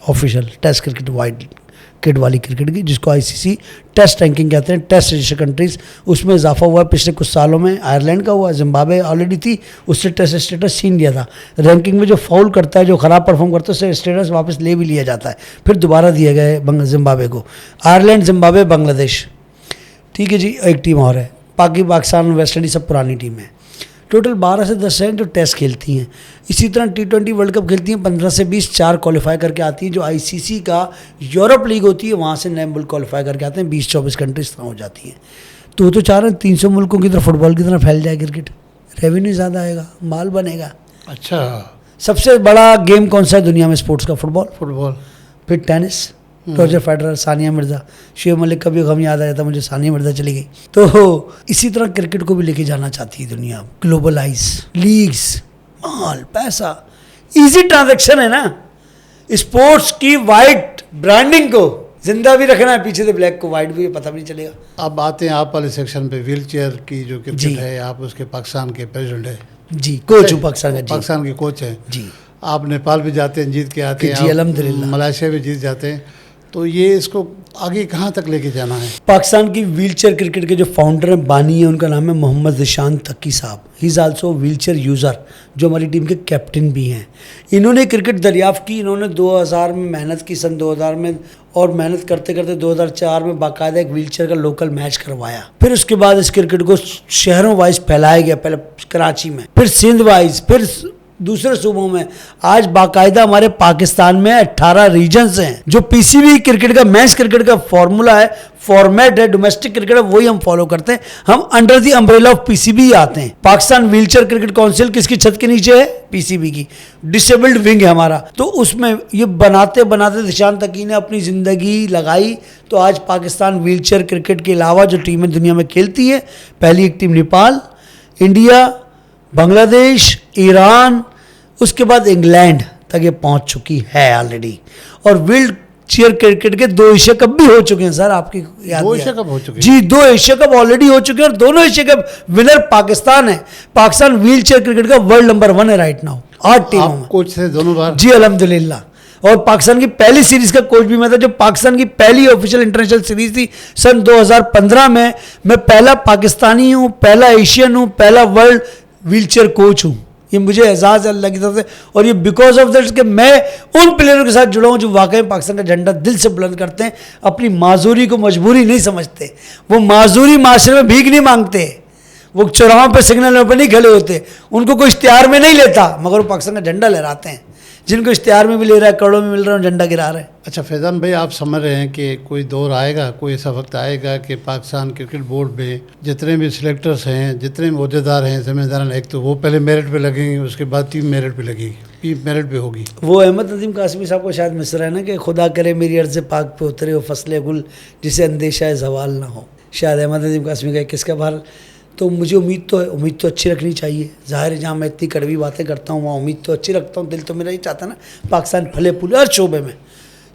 ऑफिशियल टेस्ट क्रिकेट, वाइड किड वाली क्रिकेट की, जिसको आईसीसी टेस्ट रैंकिंग कहते हैं, टेस्ट रजिस्टर कंट्रीज। उसमें इजाफा हुआ पिछले कुछ सालों में, आयरलैंड का हुआ, जिम्बाब्वे ऑलरेडी थी, उससे टेस्ट स्टेटस छीन लिया था। रैंकिंग में जो फाउल करता है, जो ख़राब परफॉर्म करता है, उससे स्टेटस वापस ले भी लिया जाता है, फिर दोबारा दिए गए जिम्बाब्वे को। आयरलैंड, जिम्बाब्वे, बांग्लादेश, ठीक है जी, एक टीम और है। पाकिस्तान, वेस्ट इंडीज सब पुरानी टीम है। टोटल 12 से 10 हैं जो टेस्ट खेलती हैं। इसी तरह T20 वर्ल्ड कप खेलती हैं 15 से 20, 4 क्वालिफाई करके आती हैं। जो आईसीसी का यूरोप लीग होती है, वहाँ से नए मुल्क क्वालिफाई करके आते हैं, 20-24 कंट्रीज तरह हो जाती हैं। तो चाह रहे हैं 300 मुल्कों की तरह फुटबॉल की तरह फैल जाए क्रिकेट, रेवेन्यू ज़्यादा आएगा, माल बनेगा। अच्छा, सबसे बड़ा गेम कौन सा है दुनिया में स्पोर्ट्स का? फुटबॉल। फुटबॉल, फिर tennis, Roger Federer, Sania Mirza, Shiv Malik का भी गम याद आ जाता मुझे, सानिया मिर्ज़ा चली गई। तो इसी तरह क्रिकेट को भी लेके जाना चाहती है दुनिया। ग्लोबलाइज लीग्स, माल, पैसा, इजी ट्रांजैक्शन है ना। स्पोर्ट्स की वाइट ब्रांडिंग को जिंदा भी रखना है, पीछे से ब्लैक को वाइट भी पता भी नहीं चलेगा। अब आते हैं आप वाले सेक्शन पे, व्हील चेयर की जो क्रिकेट है, आप उसके पाकिस्तान के प्रेसिडेंट है जी, कोच हूँ पाकिस्तान का। पाकिस्तान के कोच हैं जी। आप नेपाल भी जाते हैं, जीत के आते हैं, जी, अल्हम्दुलिल्लाह। मलेशिया भी जीत जाते हैं, तो ये इसको आगे कहाँ तक लेके जाना है? पाकिस्तान की व्हीलचेयर क्रिकेट के जो फाउंडर हैं, बानी है, उनका नाम है मोहम्मद ज़िशान तकी साहब। He is also wheelchair user, जो हमारी टीम के कैप्टन भी हैं। इन्होंने क्रिकेट दरियाफ्त की, इन्होंने 2000 में मेहनत की, सन 2000 में, और मेहनत करते करते 2004 में बाकायदा एक व्हीलचेयर का लोकल मैच करवाया। फिर उसके बाद इस क्रिकेट को शहरों वाइज फैलाया गया, पहले कराची में, फिर सिंध वाइज, फिर दूसरे सूबों में। आज बाकायदा हमारे पाकिस्तान में 18 रीजन्स हैं। जो पीसीबी क्रिकेट का, मैच क्रिकेट का फॉर्मूला है, फॉर्मेट है, डोमेस्टिक क्रिकेट है, वही हम फॉलो करते हैं। हम under the umbrella of PCB आते हैं। पाकिस्तान व्हीलचेयर क्रिकेट काउंसिल किसकी छत के नीचे है? पीसीबी की। डिसेबल्ड विंग है हमारा। तो उसमें ये बनाते बनाते ज़िशान तकी ने अपनी ज़िंदगी लगाई। तो आज पाकिस्तान व्हीलचेयर क्रिकेट के अलावा जो टीमें दुनिया में खेलती हैं, पहली एक team Nepal, India, Bangladesh, Iran, उसके बाद इंग्लैंड तक ये पहुंच चुकी है ऑलरेडी। और व्हील चेयर क्रिकेट के 2 एशिया कप भी हो चुके हैं सर, आपकी याद? 2 एशिया कप हो चुके हैं जी, 2 एशिया कप ऑलरेडी हो चुके हैं, और दोनों एशिया कप विनर पाकिस्तान है। पाकिस्तान व्हील चेयर क्रिकेट का वर्ल्ड नंबर 1 है राइट नाउ, 8 टीमों में। कोच थे दोनों बार? जी अल्हम्दुलिल्लाह। और पाकिस्तान की पहली सीरीज का कोच भी मैं था। जो पाकिस्तान की पहली ऑफिशियल इंटरनेशनल सीरीज थी सन 2015 में, मैं पहला पाकिस्तानी हूँ, पहला एशियन हूँ, पहला वर्ल्ड व्हीलचेयर कोच हूँ। ये मुझे एजाज़ अल्लाह की तरफ से, और ये बिकॉज ऑफ दैट कि मैं उन प्लेयरों के साथ जुड़ा हूँ जो वाकई पाकिस्तान का झंडा दिल से बुलंद करते हैं, अपनी माजूरी को मजबूरी नहीं समझते। वो माजूरी माशरे में भीख नहीं मांगते, वो चौराहों पर सिग्नलों पर नहीं खड़े होते, उनको कोई इश्तिहार में नहीं लेता, मगर वो पाकिस्तान का झंडा लहराते हैं। जिनको इश्तिहार में भी ले रहा है, करोड़ों में मिल रहा है, झंडा गिरा रहे हैं। अच्छा फैज़ान भाई, आप समझ रहे हैं कि कोई दौर आएगा, कोई ऐसा वक्त आएगा कि पाकिस्तान क्रिकेट बोर्ड में जितने भी सिलेक्टर्स हैं, जितने भी अहदेदार हैं, जिम्मेदार, एक तो वो पहले मेरिट पे लगेंगे, उसके बाद टीम मेरिट पे लगेगी, टीम मेरिट पे होगी। वो अहमद नदीम कासमी साहब को शायद मिसरा है ना कि खुदा करे मेरी अर्ज़ पाक पे उतरे हो फसले गुल, जिसे अंदेशा जवाल ना हो। शायद अहमद नदीम कासमी का किसका बार। तो मुझे उम्मीद तो अच्छी रखनी चाहिए। ज़ाहिर है जहाँ मैं इतनी कड़वी बातें करता हूँ, वहाँ उम्मीद तो अच्छी रखता हूँ। दिल तो मेरा ही चाहता ना पाकिस्तान फले फूले हर शोबे में,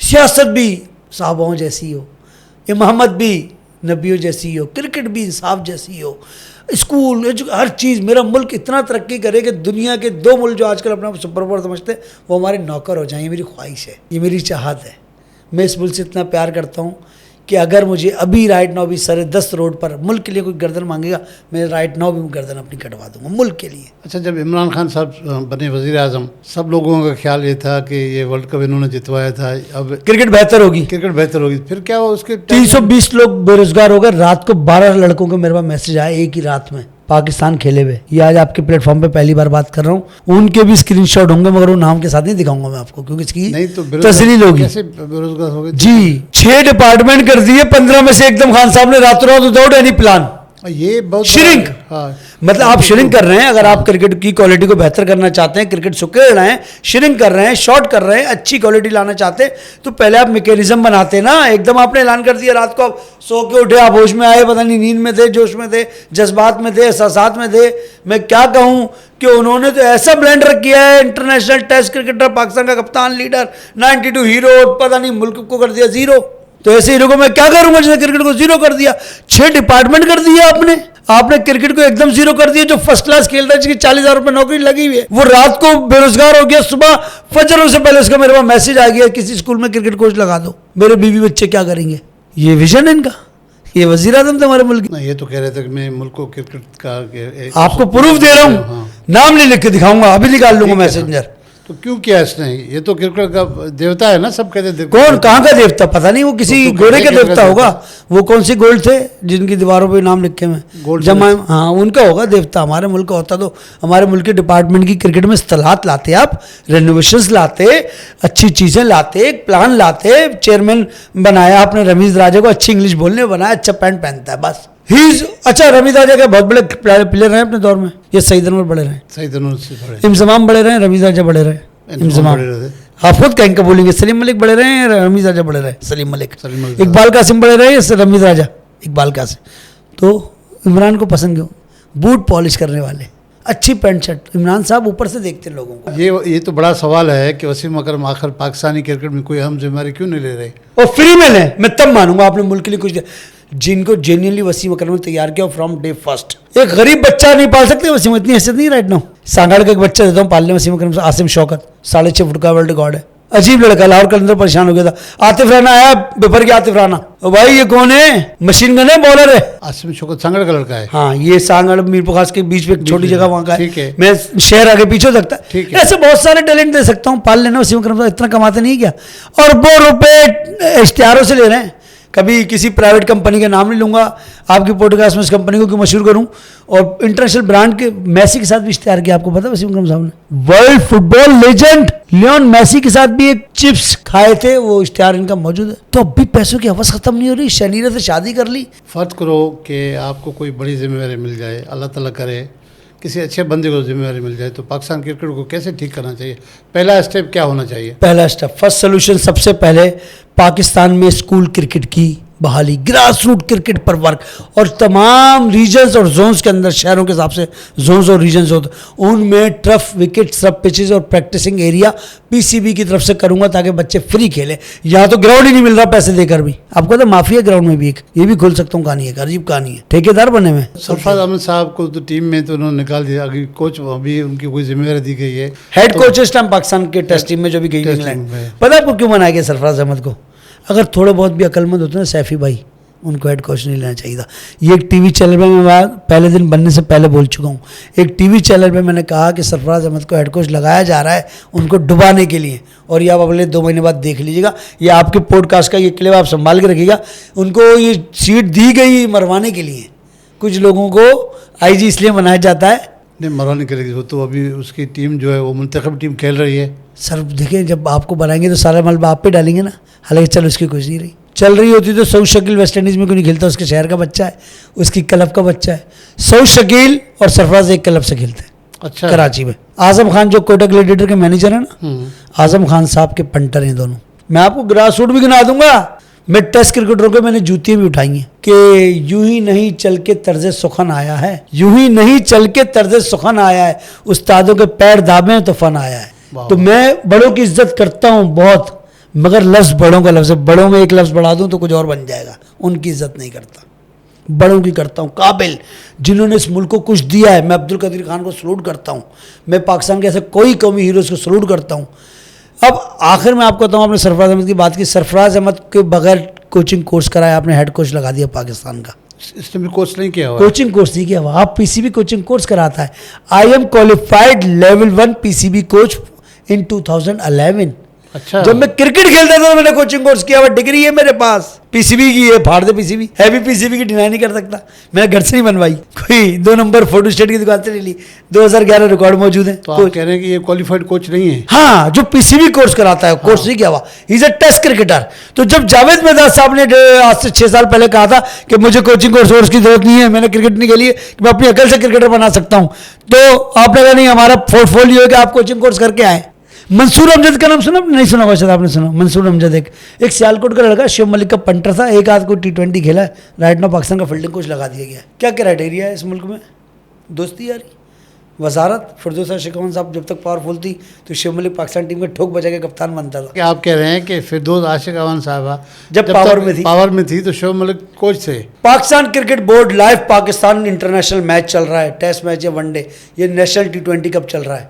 सियासत भी साहबाओं जैसी हो, इमामत भी नबियों जैसी हो, क्रिकेट भी इंसाफ जैसी हो, स्कूल, हर चीज़। मेरा मुल्क इतना तरक्की करे कि दुनिया के 2 मुल्क जो आजकल अपना सुपर पावर समझते हैं, वो हमारे नौकर हो जाएं। ये मेरी ख्वाहिश है, ये मेरी चाहत है। मैं इस मुल्क से इतना प्यार करता हूँ कि अगर मुझे अभी राइट नाउ भी सरे 10 रोड पर मुल्क के लिए कोई गर्दन मांगेगा, मैं राइट नाउ भी गर्दन अपनी कटवा दूंगा मुल्क के लिए। अच्छा, जब इमरान खान साहब बने वज़ीर आज़म, सब लोगों का ख्याल ये था कि ये वर्ल्ड कप इन्होंने जितवाया था, अब क्रिकेट बेहतर होगी, क्रिकेट बेहतर होगी। फिर क्या हुआ? उसके 320 लोग बेरोजगार हो गए। रात को 12 लड़कों को मेरे पास मैसेज आया एक ही रात में, पाकिस्तान खेले हुए। ये आज आपके प्लेटफॉर्म पे पहली बार बात कर रहा हूँ। उनके भी स्क्रीनशॉट होंगे, मगर वो नाम के साथ नहीं दिखाऊंगा मैं आपको, क्योंकि इसकी तस्लील होगी। कैसे बेरोजगार हो गए जी? 6 डिपार्टमेंट कर दिए, 15 में से एकदम खान साहब ने रातों रात विदाउट एनी प्लान। ये बहुत श्रिंक, हाँ, मतलब आप श्रिंक कर रहे हैं। अगर आप क्रिकेट की क्वालिटी को बेहतर करना चाहते हैं, क्रिकेट सुकेड़ रहे हैं, श्रिंक कर रहे हैं, शॉर्ट कर रहे हैं, अच्छी क्वालिटी लाना चाहते हैं, तो पहले आप मैकेनिज्म बनाते ना। एकदम आपने ऐलान कर दिया, रात को आप सो के उठे, आप होश में आए, पता नहीं नींद में थे, जोश में थे, जज्बात में थे, एहसासात में थे। मैं क्या कहूँ कि उन्होंने तो ऐसा ब्लेंडर किया है, इंटरनेशनल टेस्ट क्रिकेटर, पाकिस्तान का कप्तान, लीडर, 92 हीरो, पता नहीं मुल्क को कर दिया 0। तो ऐसे हीरो को मैं क्या करूंगा जैसे क्रिकेट को जीरो कर दिया। 6 डिपार्टमेंट कर दिया आपने क्रिकेट को एकदम जीरो कर दिया। जो फर्स्ट क्लास खेल रहा है जिसकी 40,000 रुपए नौकरी लगी हुई है, वो रात को बेरोजगार हो गया, सुबह फजर से पहले उसका मेरे पास मैसेज आ गया किसी स्कूल में क्रिकेट कोच लगा दो। मेरे बीवी बच्चे क्या करेंगे? ये विजन है इनका। ये वजीर आजम थे हमारे मुल्क ये तो कह रहे थे कि मैं मुल्क को क्रिकेट का आपको प्रूफ दे रहा हूँ, नाम नहीं लिख के दिखाऊंगा, अभी निकाल लूंगा मैसेंजर। तो क्यों किया इसने? ये तो क्रिकेट का देवता है ना, सब कहते थे। कौन कहाँ का देवता पता नहीं, वो किसी घोड़े का देवता होगा। वो कौन सी गोल्ड थे जिनकी दीवारों पे नाम लिखे हुए जमा, हाँ उनका होगा देवता। हमारे मुल्क का होता तो हमारे मुल्क के डिपार्टमेंट की क्रिकेट में इस्तेलात लाते, आप रेनोवेशंस लाते, अच्छी चीज़ें लाते, एक प्लान लाते। चेयरमैन बनाया आपने रमीज राजा को, अच्छी इंग्लिश बोलने बनाया, अच्छा पैंट पहनता है बस। अच्छा रमीज राजा के बहुत बड़े प्लेयर रहे अपने दौर में, ये सईद अनवर बड़े रहे, सईद अनवर से बड़े, इंजमाम बड़े रहे, रमीज राजा बड़े रहे, इंजमाम आप खुद कहीं का बोलेंगे। सलीम मलिक बड़े रहे, रमीज राजा बड़े रहे, सलीम मलिक। इकबाल कासिम बड़े रहे, रमीज राजा, इकबाल कासिम। तो इमरान को पसंद क्यों? बूट पॉलिश करने वाले, अच्छी पैंट शर्ट। इमरान साहब ऊपर से देखते हैं लोगों को। ये तो बड़ा सवाल है कि वसीम अकरम आखिर पाकिस्तानी क्रिकेट में कोई अहम जिम्मेदारी क्यों नहीं ले रहे? और फ्री में लें, मैं तब मानूंगा आपने मुल्क के लिए कुछ। जिनको जेन्युइनली वसीम अकरम ने तैयार किया फ्रॉम डे फर्स्ट। एक गरीब बच्चा नहीं पाल सकते वसीम, इतनी हैसियत नहीं राइट नाउ। सांगाड़ का एक बच्चा देता हूँ पालने वसीम अकरम से, आसिम शौकत, 6.5 फुट का वर्ल्ड रिकॉर्ड है। अजीब लड़का, लाहौर के अंदर परेशान हो गया था। आतिफ राना आया बेफर के, आतिफ राना भाई ये कौन है? मशीन गन है, बॉलर है। आसिम शौकत सांगड़ का लड़का है। हाँ ये सांगड़ मीरपुर खास के बीच में एक छोटी जगह वहाँ का है। मैं शहर आगे पीछे सकता है। ऐसे बहुत सारे टैलेंट दे सकता हूँ, पाल लेना। वसीम अकरम इतना कमाते नहीं क्या? और वो रुपए इश्तिहारों से ले रहे हैं। कभी किसी प्राइवेट कंपनी का नाम नहीं लूंगा, आपकी पॉडकास्ट में इस कंपनी को क्यों मशहूर करूं। और इंटरनेशनल ब्रांड के मैसी के साथ भी इश्तेहार किया, आपको पता है वसीम अकरम साहब ने? World football legend Lionel Messi के साथ भी एक चिप्स खाए थे, वो इश्तेहार इनका मौजूद है। तो अब भी पैसों की हवस खत्म नहीं हो रही। शनीरा से शादी कर ली। फर्ज करो कि आपको कोई बड़ी जिम्मेदारी मिल जाए, अल्लाह ताला करे किसी अच्छे बंदे को जिम्मेदारी मिल जाए, तो पाकिस्तान क्रिकेट को कैसे ठीक करना चाहिए? पहला स्टेप क्या होना चाहिए? पहला स्टेप, फर्स्ट सोल्यूशन, सबसे पहले पाकिस्तान में स्कूल क्रिकेट की बहाली, ग्रास रूट क्रिकेट पर वर्क। और तमाम रीजन्स और जोन्स के अंदर, शहरों के हिसाब से जोन्स और रीजन्स होते, उनमें टर्फ विकेट, सब पिचेस और प्रैक्टिसिंग एरिया पीसीबी की तरफ से करूंगा ताकि बच्चे फ्री खेलें। यहाँ तो ग्राउंड ही नहीं मिल रहा पैसे देकर भी। आपको तो माफिया ग्राउंड में भी एक ये भी खोल सकता हूँ कहानी है, अजीब कहानी है, ठेकेदार बने में। सरफराज अहमद साहब को तो टीम में तो उन्होंने निकाल दिया, अभी कोच अभी उनकी कोई जिम्मेदारी दी गई है। हेड कोच इस टाइम पाकिस्तान के टेस्ट टीम में जो भी गई इंग्लैंड। पता है आपको क्यों बनाया गया सरफराज अहमद को? अगर थोड़े बहुत भी अक्लमंद होते ना सैफी भाई, उनको हेड कोच नहीं लेना चाहिए था। ये एक टीवी चैनल पे मैं पहले दिन बनने से पहले बोल चुका हूँ। एक टीवी चैनल पे मैंने कहा कि सरफराज अहमद को हेड कोच लगाया जा रहा है उनको डुबाने के लिए, और ये आप अगले 2 महीने बाद देख लीजिएगा। ये आपके पॉडकास्ट का ये क्लिप आप संभाल के रखिएगा। उनको ये सीट दी गई मरवाने के लिए। कुछ लोगों को आईजी इसलिए बनाया जाता है, नहीं मरवाने के लिए, तो अभी उसकी टीम जो है वो मुंतखब टीम खेल रही है। सर देखिए, जब आपको बनाएंगे तो सारा मलबा आप पे डालेंगे ना। हालांकि चल उसकी कुछ नहीं रही, चल रही होती तो सऊद शकील वेस्ट इंडीज़ में क्यों नहीं खेलता? उसके शहर का बच्चा है, उसकी क्लब का बच्चा है। सऊद शकील और सरफराज एक क्लब से खेलते हैं, अच्छा, कराची में। आजम खान जो कोटा ग्लेडिएटर के मैनेजर है ना, आजम खान साहब के पंटर हैं दोनों। मैं आपको ग्रास रूट भी गिना दूंगा। मैं टेस्ट क्रिकेटरों के मैंने जूतियां भी उठाई हैं कि यूं ही नहीं चल के तर्ज सुखन आया है, यूं ही नहीं चल के तर्ज सुखन आया है, उस्तादों के पैर दाबे तो फन आया है। तो मैं बड़ों की इज्जत करता हूँ बहुत, मगर लफ्ज़ बड़ों का लफ्ज़ है। बड़ों में एक लफ्ज़ बढ़ा दूं तो कुछ और बन जाएगा। उनकी इज्जत नहीं करता, बड़ों की करता हूँ। काबिल जिन्होंने इस मुल्क को कुछ दिया है। मैं अब्दुल कदीर खान को सलूट करता हूँ। मैं पाकिस्तान के ऐसे कोई कौमी हीरोज़ को सलूट करता हूँ। अब आखिर में आपको बताऊँ, आपने सरफराज अहमद की बात की। सरफराज अहमद के बगैर कोचिंग कोर्स कराया, आपने हेड कोच लगा दिया पाकिस्तान का। इसने भी कोर्स नहीं किया हुआ, कोचिंग कोर्स नहीं किया हुआ। आप पीसीबी कोचिंग कोर्स कराता है। I am qualified level 1 PCB coach in 2011। अच्छा, जब मैं क्रिकेट खेलता था तो मैंने कोचिंग कोर्स किया हुआ, डिग्री है मेरे पास। पीसीबी की है, फाड़ दे पीसीबी है भी, पीसीबी की डिनाई नहीं कर सकता। मैंने घर से नहीं बनवाई, कोई 2 नंबर फोटो स्टेट की दुकान से ले ली। 2011 रिकॉर्ड मौजूद है। तो आप कह रहे हैं कि ये क्वालिफाइड कोच नहीं है? हाँ, जो पीसीबी कोर्स कराता है, कोर्स नहीं किया हुआ। He is a test cricketer. तो जब जावेद मेहदाद साहब ने आज से 6 साल पहले कहा था कि मुझे कोचिंग कोर्स की जरूरत नहीं है, मैंने क्रिकेट नहीं खेली है, मैं अपनी अकल से क्रिकेटर बना सकता हूँ, तो आपने कहा नहीं, हमारा पोर्टफोलियो है कि आप कोचिंग कोर्स करके आए। मंसूर अमजद का नाम सुना? नहीं सुना होगा शायद आपने सुना। मंसूर अमजद एक सियालकोट का लड़का, शिव मलिक का पंटर था। एक आध को T20 खेला है। राइट नाउ पाकिस्तान का फील्डिंग कोच लगा दिया गया। क्या क्राइटेरिया है इस मुल्क में? दोस्ती यारी, वजारत फिरदौसा शिकवन साहब जब तक पावरफुल थी तो शिव मलिक पाकिस्तान टीम का ठोक बजा के कप्तान बनता था। कि आप कह रहे हैं कि फिरदौस आशिक अवन साहबा जब पावर में थी तो शोएब मलिक कोच थे। Pakistan cricket board live Pakistan international match चल रहा है, टेस्ट मैच या वनडे, ये नेशनल T20 कप चल रहा है,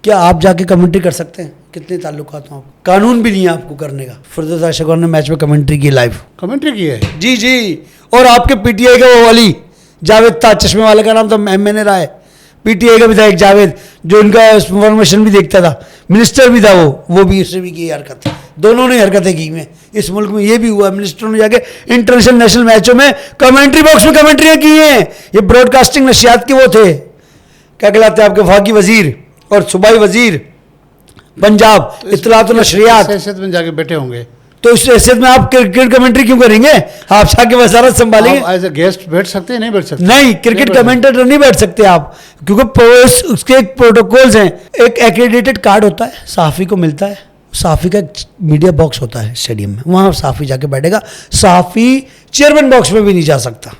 क्या आप जाके कमेंट्री कर सकते हैं? कितने ताल्लुकात हो आप? कानून भी नहीं है आपको करने का। फिरदौस आशिक अवन ने मैच में कमेंट्री की, लाइव कमेंट्री की है जी जी। और आपके पीटीआई का वो वाली जावेद था, चश्मे वाले का नाम था MN राय, पीटीआई का विधायक जावेद, जो इनका इंफॉर्मेशन भी देखता था, मिनिस्टर भी था वो भी, उससे भी की हरकत, दोनों ने हरकतें की में। इस मुल्क में ये भी हुआ, मिनिस्टरों ने जाके इंटरनेशनल नेशनल मैचों में कमेंट्री बॉक्स में कमेंट्रियाँ की हैं। ये ब्रॉडकास्टिंग नशियात के वो थे, क्या कहलाते हैं आपके वफाकी वजीर और सूबाई वजीर पंजाब, इत्तलात और नशरियात में जाके बैठे होंगे। तो इस हैसियत में आप क्रिकेट कमेंट्री क्यों करेंगे? आप जाके वजारत संभालेंगे। एज ए गेस्ट बैठ सकते हैं, नहीं बैठ सकते? नहीं, क्रिकेट कमेंटेटर नहीं बैठ सकते आप, क्योंकि उसके एक प्रोटोकॉल्स हैं। एक एक्रेडिटेड कार्ड होता है, सहाफ़ी को मिलता है, सहाफ़ी का एक मीडिया बॉक्स होता है स्टेडियम में, वहाँ सहाफ़ी जाके बैठेगा। सहाफ़ी चेयरमैन बॉक्स में भी नहीं जा सकता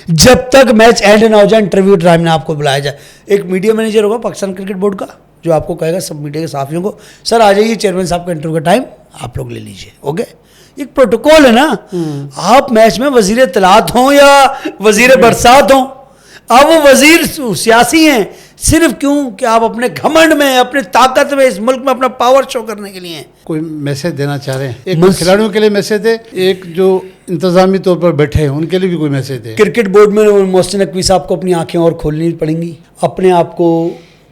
जब तक मैच एंड ना हो जाए, इंटरव्यू टाइम में आपको बुलाया जाए। एक मीडिया मैनेजर होगा पाकिस्तान क्रिकेट बोर्ड का, जो आपको कहेगा सब मीडिया के सहाफ़ियों को, सर आ जाइए चेयरमैन साहब का इंटरव्यू का टाइम आप लोग ले लीजिए, ओके। एक प्रोटोकॉल है ना। आप मैच में वजीर इत्तलात हों या वजीर बरसात हों, आप वो वजीर सियासी हैं, सिर्फ क्यों कि आप अपने घमंड में, अपने ताकत में, इस मुल्क में अपना पावर शो करने के लिए हैं। कोई मैसेज देना चाह रहे हैं? एक खिलाड़ियों के लिए मैसेज है, एक जो इंतजामी तौर पर बैठे हैं उनके लिए भी कोई मैसेज है? क्रिकेट बोर्ड में मोहसिन नकवी साहब को अपनी आंखें और खोलनी पड़ेंगी, अपने आप को,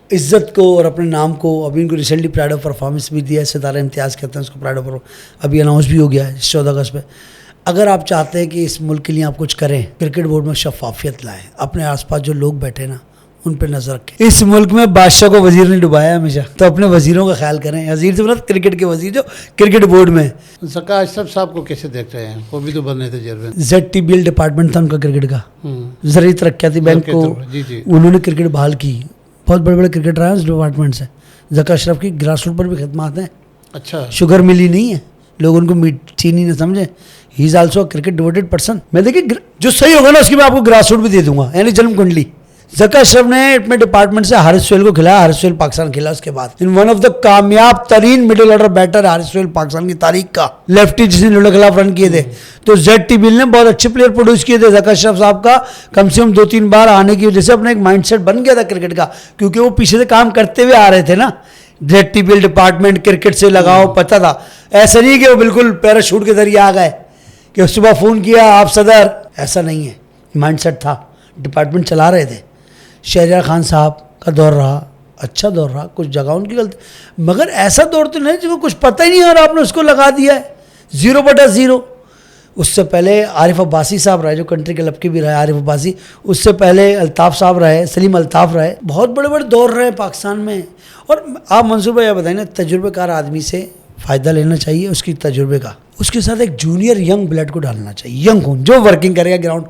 इज्जत को और अपने नाम को। अभी इनको रिसेंटली प्राइड ऑफ परफॉर्मेंस भी दिया है, सितारा इम्तियाज़ कहते हैं उसको, प्राइड ऑफ अभी अनाउंस भी हो गया है 14 अगस्त पे। अगर आप चाहते हैं कि इस मुल्क के लिए आप कुछ करें, क्रिकेट बोर्ड में शफाफियत लाएं, अपने आसपास जो लोग बैठे ना उन पर नजर रखें। इस मुल्क में बादशाह को वजीर ने डुबाया हमेशा, तो अपने वजीरों का ख्याल करें। वजीर से मतलब क्रिकेट के वजीर जो क्रिकेट बोर्ड में। ज़का अशरफ साहब को कैसे देख रहे हैं? वो भी तो बने थे चेयरमैन, ZTBL डिपार्टमेंट था उनका क्रिकेट का, ज़रूरी तरक्याती बैंक को उन्होंने क्रिकेट बहाल की। बहुत बड़े बड़े क्रिकेटर हैं उस डिपार्टमेंट से। ज़का अशरफ की ग्रास रूट पर भी खिदमत हैं। अच्छा, शुगर शुगर मिली नहीं है, लोग उनको चीनी न समझे। He is also cricket devoted person. मैं देखिए जो सही होगा ना उसकी मैं आपको ग्रास रूट भी दे दूंगा, यानी जन्म कुंडली। ज़का अशरफ ने अपने डिपार्टमेंट से हारिस सोहेल को खिलाया, हारिस सोहेल पाकिस्तान खेला उसके बाद। इन वन ऑफ द कामयाब तरीन middle order batter Haris Sohail Pakistan की तारीख का, लेफ्टी जिसने लोगों के खिलाफ रन किए थे। तो ZTBL ने बहुत अच्छे प्लेयर प्रोड्यूस किए थे। ज़का अशरफ साहब का कम से कम 2-3 बार आने की वजह से अपना एक माइंडसेट बन गया था क्रिकेट का, क्योंकि वो पीछे से काम करते हुए आ रहे थे ना। ZTBL डिपार्टमेंट क्रिकेट से लगाओ पता था, ऐसा नहीं कि वो बिल्कुल पैराशूट के जरिए आ गए कि सुबह फ़ोन किया आप सदर, ऐसा नहीं है। माइंडसेट था, डिपार्टमेंट चला रहे थे। शहरियार खान साहब का दौर रहा, अच्छा दौर रहा, कुछ जगह उनकी गलती, मगर ऐसा दौर तो नहीं जिसको कुछ पता ही नहीं और आपने उसको लगा दिया है 0/0। उससे पहले आरिफ अब्बासी साहब रहे, जो कंट्री के लपके भी रहे आरिफ अब्बासी। उससे पहले अल्ताफ़ साहब रहे, सलीम अल्ताफ़ रहे। बहुत बड़े बड़े दौर रहे पाकिस्तान में। और आप मंसूर भाई बताइए ना, तजुर्बेकार आदमी से फ़ायदा लेना चाहिए, उसकी तजुर्बे का। उसके साथ एक जूनियर यंग ब्लड को डालना चाहिए, यंग खून जो वर्किंग करेगा ग्राउंड।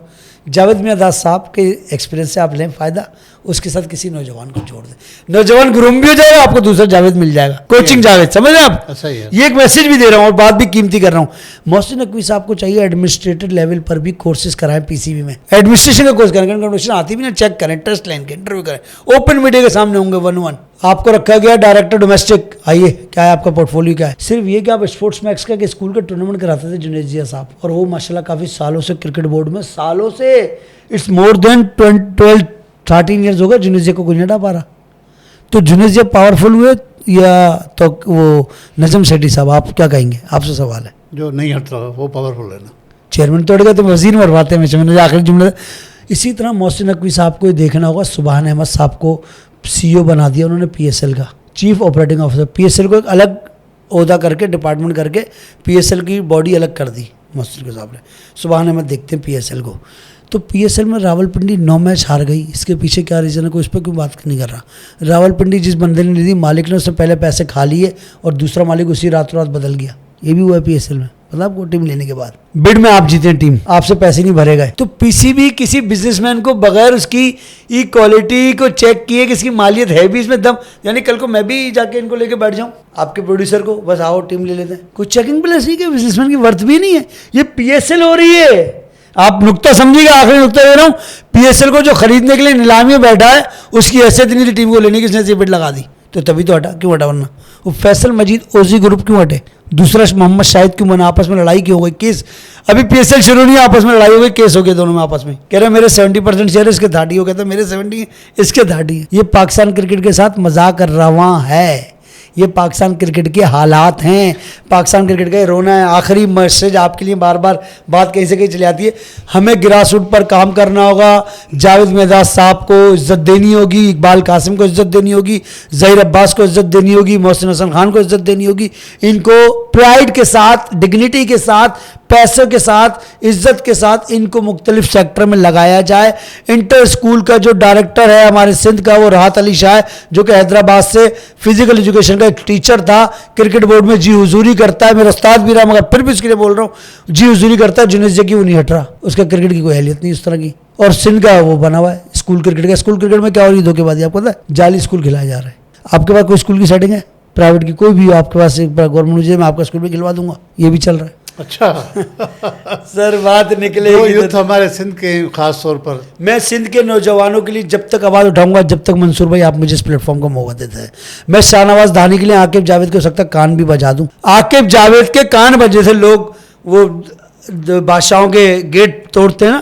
जावेद मियादाद साहब के एक्सपीरियंस से आप लें फ़ायदा, उसके साथ किसी नौजवान को जोड़ दें। नौजवान ग्रूम भी हो जाएगा, आपको दूसरा जावेद मिल जाएगा, कोचिंग जावेद, समझ रहे हैं आप? सही है। ये एक मैसेज भी दे रहा हूँ और बात भी कीमती कर रहा हूँ। मोहसिन नकवी साहब को चाहिए एडमिनिस्ट्रेटिव लेवल पर भी कोर्सेज कराएं PCB में, एडमिनिस्ट्रेशन का कोर्स करें, एडमिनिस्ट्रेशन आती भी ना, चेक करें, टेस्ट लें, इंटरव्यू करें, ओपन मीडिया के सामने होंगे 1-1। आपको रखा गया डायरेक्टर डोमेस्टिक, आइए क्या है आपका पोर्टफोलियो क्या है? सिर्फ ये कि आप स्पोर्ट्स मैक्स का स्कूल का टूर्नामेंट कराते थे जुनेजिया साहब, और वो माशाल्लाह काफ़ी सालों से क्रिकेट बोर्ड में, सालों से, इट्स मोर देन 12-13 ईयर्स होगा जुनेजिया को कोई नहीं हटा पा रहा। तो जुनेजिया पावरफुल हुए या तो वो नजम सेठी साहब, आप क्या कहेंगे? आपसे सवाल है। जो नहीं हट रहा वो पावरफुल है ना, चेयरमैन तोड़ गए तो वजीर मरवाते हैं, मैंने आखिरी जुमला। इसी तरह मोहसिन नकवी साहब को देखना होगा, सुबहान अहमद साहब को CEO बना दिया उन्होंने PSL का, चीफ ऑपरेटिंग ऑफिसर। PSL को एक अलग ओहदा करके, डिपार्टमेंट करके PSL की बॉडी अलग कर दी मोहसिन नकवी साहब ने। सुबहान अहमद देखते हैं PSL को। तो PSL में रावलपिंडी 9 मैच हार गई, इसके पीछे क्या रीज़न है, कोई इस पर क्यों बात नहीं कर रहा? रावलपिंडी जिस बंदे ने ली थी, मालिक ने उससे पहले पैसे खा लिए और दूसरा मालिक उसी रातों रात बदल गया। ये भी हुआ है PSL में, पता आपको? टीम लेने के बाद बिड में आप जीते, टीम आपसे पैसे नहीं भरे गए। तो PCB किसी बिजनेसमैन को बगैर उसकी क्वालिटी को चेक किए कि इसकी मालियत है भी इसमें दम, यानी कल को मैं भी जाके इनको लेके बैठ जाऊं, आपके प्रोड्यूसर को, बस आओ टीम ले लेते हैं, कोई चेकिंग प्लेस नहीं कि बिजनेसमैन की वर्थ भी नहीं है। ये PSL हो रही है, आप नुक्ता समझिएगा, आखिरी नुक्ता दे रहा हूँ, पीएसएल को जो खरीदने के लिए नीलामी में बैठा है उसकी हैसियत नहीं थी टीम को लेने की, इसने सिर्फ लगा दी, तो तभी तो हटा। क्यों हटा? वरना वो फैसल मजीद ओजी ग्रुप क्यों हटे? दूसरा मोहम्मद शाहिद क्यों बना? आपस में लड़ाई क्यों हो गई? केस अभी पीएसएल शुरू नहीं, आपस में लड़ाई हो गई, केस हो गए दोनों में आपस में। कह रहे मेरे 70% शेयर इसके 30, हो कहते मेरे 70 इसके 30। ये पाकिस्तान क्रिकेट के साथ मजाक रवां है, ये पाकिस्तान क्रिकेट के हालात हैं, पाकिस्तान क्रिकेट का रोना है। आखिरी मैसेज आपके लिए, बार बार बात कहीं से कहीं चली आती है, हमें ग्रास रूट पर काम करना होगा, जावेद मेहदाज साहब को इज्जत देनी होगी, इकबाल कासिम को इज्जत देनी होगी, जहीर अब्बास को इज्जत देनी होगी, मोहसिन हसन खान को इज्जत देनी होगी। इनको प्राइड के साथ, डिग्निटी के साथ, पैसों के साथ, इज्जत के साथ इनको मुख्तलिफ सेक्टर में लगाया जाए। इंटर स्कूल का जो डायरेक्टर है हमारे सिंध का, वो राहत अली शाह, जो कि हैदराबाद से फिजिकल एजुकेशन का एक टीचर था, क्रिकेट बोर्ड में जी हुजूरी करता है, मेरा उस्ताद भी रहा, मगर फिर भी उसके लिए बोल रहा हूँ, जी हुजूरी करता है, जुनेस की वो नहीं हट रहा, उसका क्रिकेट की कोई अहलियत नहीं उस तरह की। और सिंध का वो बना हुआ है स्कूल क्रिकेट का। स्कूल क्रिकेट में क्या हो रही है धोखेबाजी, आपको पता है? जाली स्कूल खिलाया जा रहा है। आपके पास कोई स्कूल की सेटिंग है प्राइवेट की? कोई भी आपके पास गवर्नमेंट मुझे, मैं आपका स्कूल में खिलवा दूंगा, ये भी चल रहा है। अच्छा सर बात निकले युद्ध हमारे सिंध के खास तौर पर। मैं सिंध के नौजवानों के लिए जब तक आवाज़ उठाऊंगा, जब तक मंसूर भाई आप मुझे इस प्लेटफॉर्म को मौका देते हैं। मैं शाहनवाज धानी के लिए आकिब जावेद के हो सकता कान भी बजा दूं। आकिब जावेद के कान बजे थे लोग, वो बादशाहों के गेट तोड़ते हैं ना,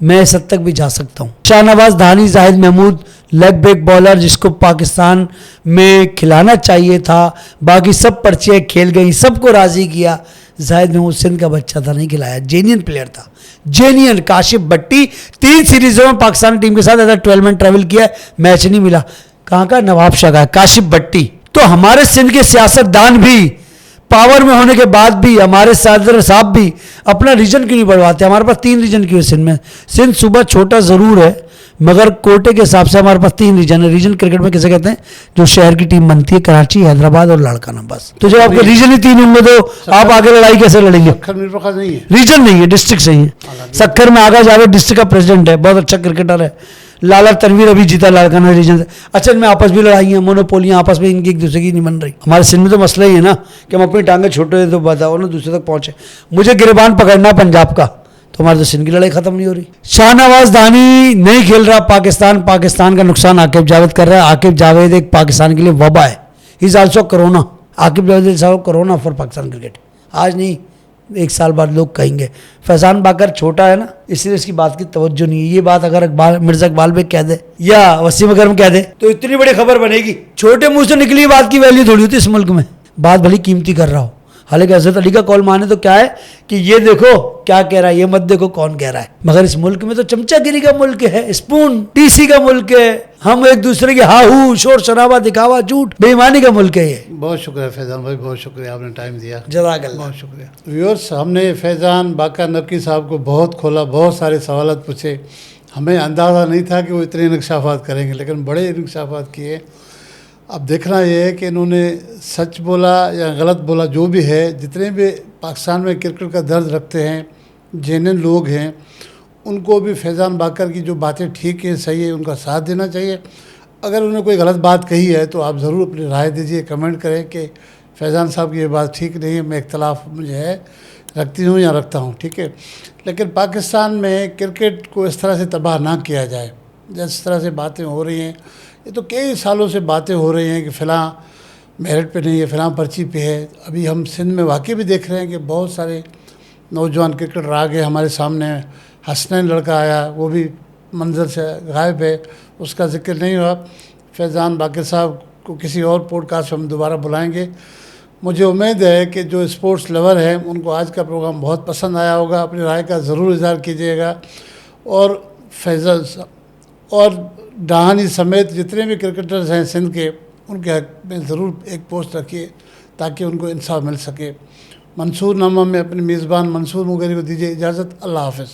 मैं इस हद तक भी जा सकता हूँ। Shahnawaz Dahani, Zahid Mahmood leg break bowler जिसको पाकिस्तान में खिलाना चाहिए था, बाकी सब पर्चियाँ खेल गई, सबको राज़ी किया। जाहिद महमूद सिंध का बच्चा था, नहीं खिलाया, जेन्युइन प्लेयर था, जेन्युइन। काशिफ भट्टी 3 सीरीजों में पाकिस्तान टीम के साथ ऐसा 12 मैन ट्रैवल किया, मैच नहीं मिला। कहाँ का? नवाब शाह का, काशिफ भट्टी। तो हमारे सिंध के सियासतदान भी पावर में होने के बाद भी, हमारे सदर साहब भी अपना रीजन क्यों नहीं बढ़वाते? हमारे पास 3 रीजन क्यों है सिंध में? सिंध सूबा छोटा ज़रूर है, मगर कोटे के हिसाब से हमारे पास 3 रीजन है। रीजन क्रिकेट में किसे कहते हैं? जो शहर की टीम बनती है, कराची, हैदराबाद और लाड़काना, बस। तो जब आपके रीजन ही 3 होंगे तो आप आगे लड़ाई कैसे लड़ेंगे? नहीं है, रीजन नहीं है, डिस्ट्रिक्ट सही है। सक्खर में आगा जावेद डिस्ट्रिक्ट का प्रेसिडेंट है, बहुत अच्छा क्रिकेटर है। लाला तनवीर अभी जीता लाड़काना रीजन से। अच्छा, इनमें आपस भी लड़ाई है, मोनोपोलियाँ आपस में इनकी एक दूसरे की नहीं बन रही। हमारे सिंध में तो मसला ही है ना कि हम अपनी टांगे छोटे तो बताओ ना दूसरे तक पहुंचे। मुझे गिरबान पकड़ना पंजाब का, तो हमारे तो सिंध की लड़ाई खत्म नहीं हो रही। शाहनवाज धानी नहीं खेल रहा, पाकिस्तान का नुकसान आकिब जावेद कर रहा है। आकिब जावेद एक पाकिस्तान के लिए वबा है, he is also corona. Aqib Javed is corona for Pakistan cricket. आज नहीं, 1 साल बाद लोग कहेंगे। फैजान बाकर छोटा है ना, इसलिए इसकी बात की तवज्जो नहीं है। ये बात अगर मिर्जा इकबाल बेग कह दे या वसीम अकरम कह दे तो इतनी बड़ी खबर बनेगी। छोटे मुंह से निकली बात की वैल्यू थोड़ी होती इस मुल्क में। बात भली कीमती कर रहा हो, हालांकि हजरत अली का कॉल माने तो क्या है कि ये देखो क्या कह रहा है, ये मत देखो कौन कह रहा है। मगर इस मुल्क में तो चमचागिरी का मुल्क है, स्पून टीसी का मुल्क है, हम एक दूसरे के हाहू शोर शराबा दिखावा झूठ बेईमानी का मुल्क है ये। बहुत शुक्रिया फैजान भाई, बहुत शुक्रिया, आपने टाइम दिया, जज़ाकल्लाह। बहुत शुक्रिया। व्यूअर्स, हमने फैजान बाकर नबकी साहब को बहुत खोला, बहुत सारे सवाल पूछे। हमें अंदाज़ा नहीं था कि वो इतने इंकशाफात करेंगे, लेकिन बड़े इंकशाफात किए। अब देखना ये है कि इन्होंने सच बोला या गलत बोला, जो भी है, जितने भी पाकिस्तान में क्रिकेट का दर्द रखते हैं, जेन्युइन लोग हैं, उनको भी फैज़ान बाकर की जो बातें ठीक है, सही है, उनका साथ देना चाहिए। अगर उन्होंने कोई गलत बात कही है तो आप ज़रूर अपनी राय दीजिए, कमेंट करें कि फैज़ान साहब की ये बात ठीक नहीं है, मैं इख्तलाफ मुझे है, रखती हूँ या रखता हूँ, ठीक है। लेकिन पाकिस्तान में क्रिकेट को इस तरह से तबाह ना किया जाए, जिस तरह से बातें हो रही हैं। ये तो कई सालों से बातें हो रही हैं कि फ़लाँ मेरिट पे नहीं है, फ़लाँ पर्ची पे है। अभी हम सिंध में वाकई भी देख रहे हैं कि बहुत सारे नौजवान क्रिकेटर आ गए हमारे सामने। हसनैन लड़का आया, वो भी मंजर से गायब है, उसका जिक्र नहीं हुआ। फैज़ान बाकर साहब को किसी और पॉडकास्ट में हम दोबारा बुलाएंगे। मुझे उम्मीद है कि जो स्पोर्ट्स लवर हैं उनको आज का प्रोग्राम बहुत पसंद आया होगा। अपनी राय का ज़रूर इज़हार कीजिएगा और फैज़ल और डहानी समेत जितने भी क्रिकेटर्स हैं सिंध के, उनके हक़ में ज़रूर एक पोस्ट रखिए ताकि उनको इंसाफ मिल सके। मंसूर नामा में अपने मेज़बान मंसूर मुगेरी को दीजिए इजाज़त। अल्लाह हाफ़िज़।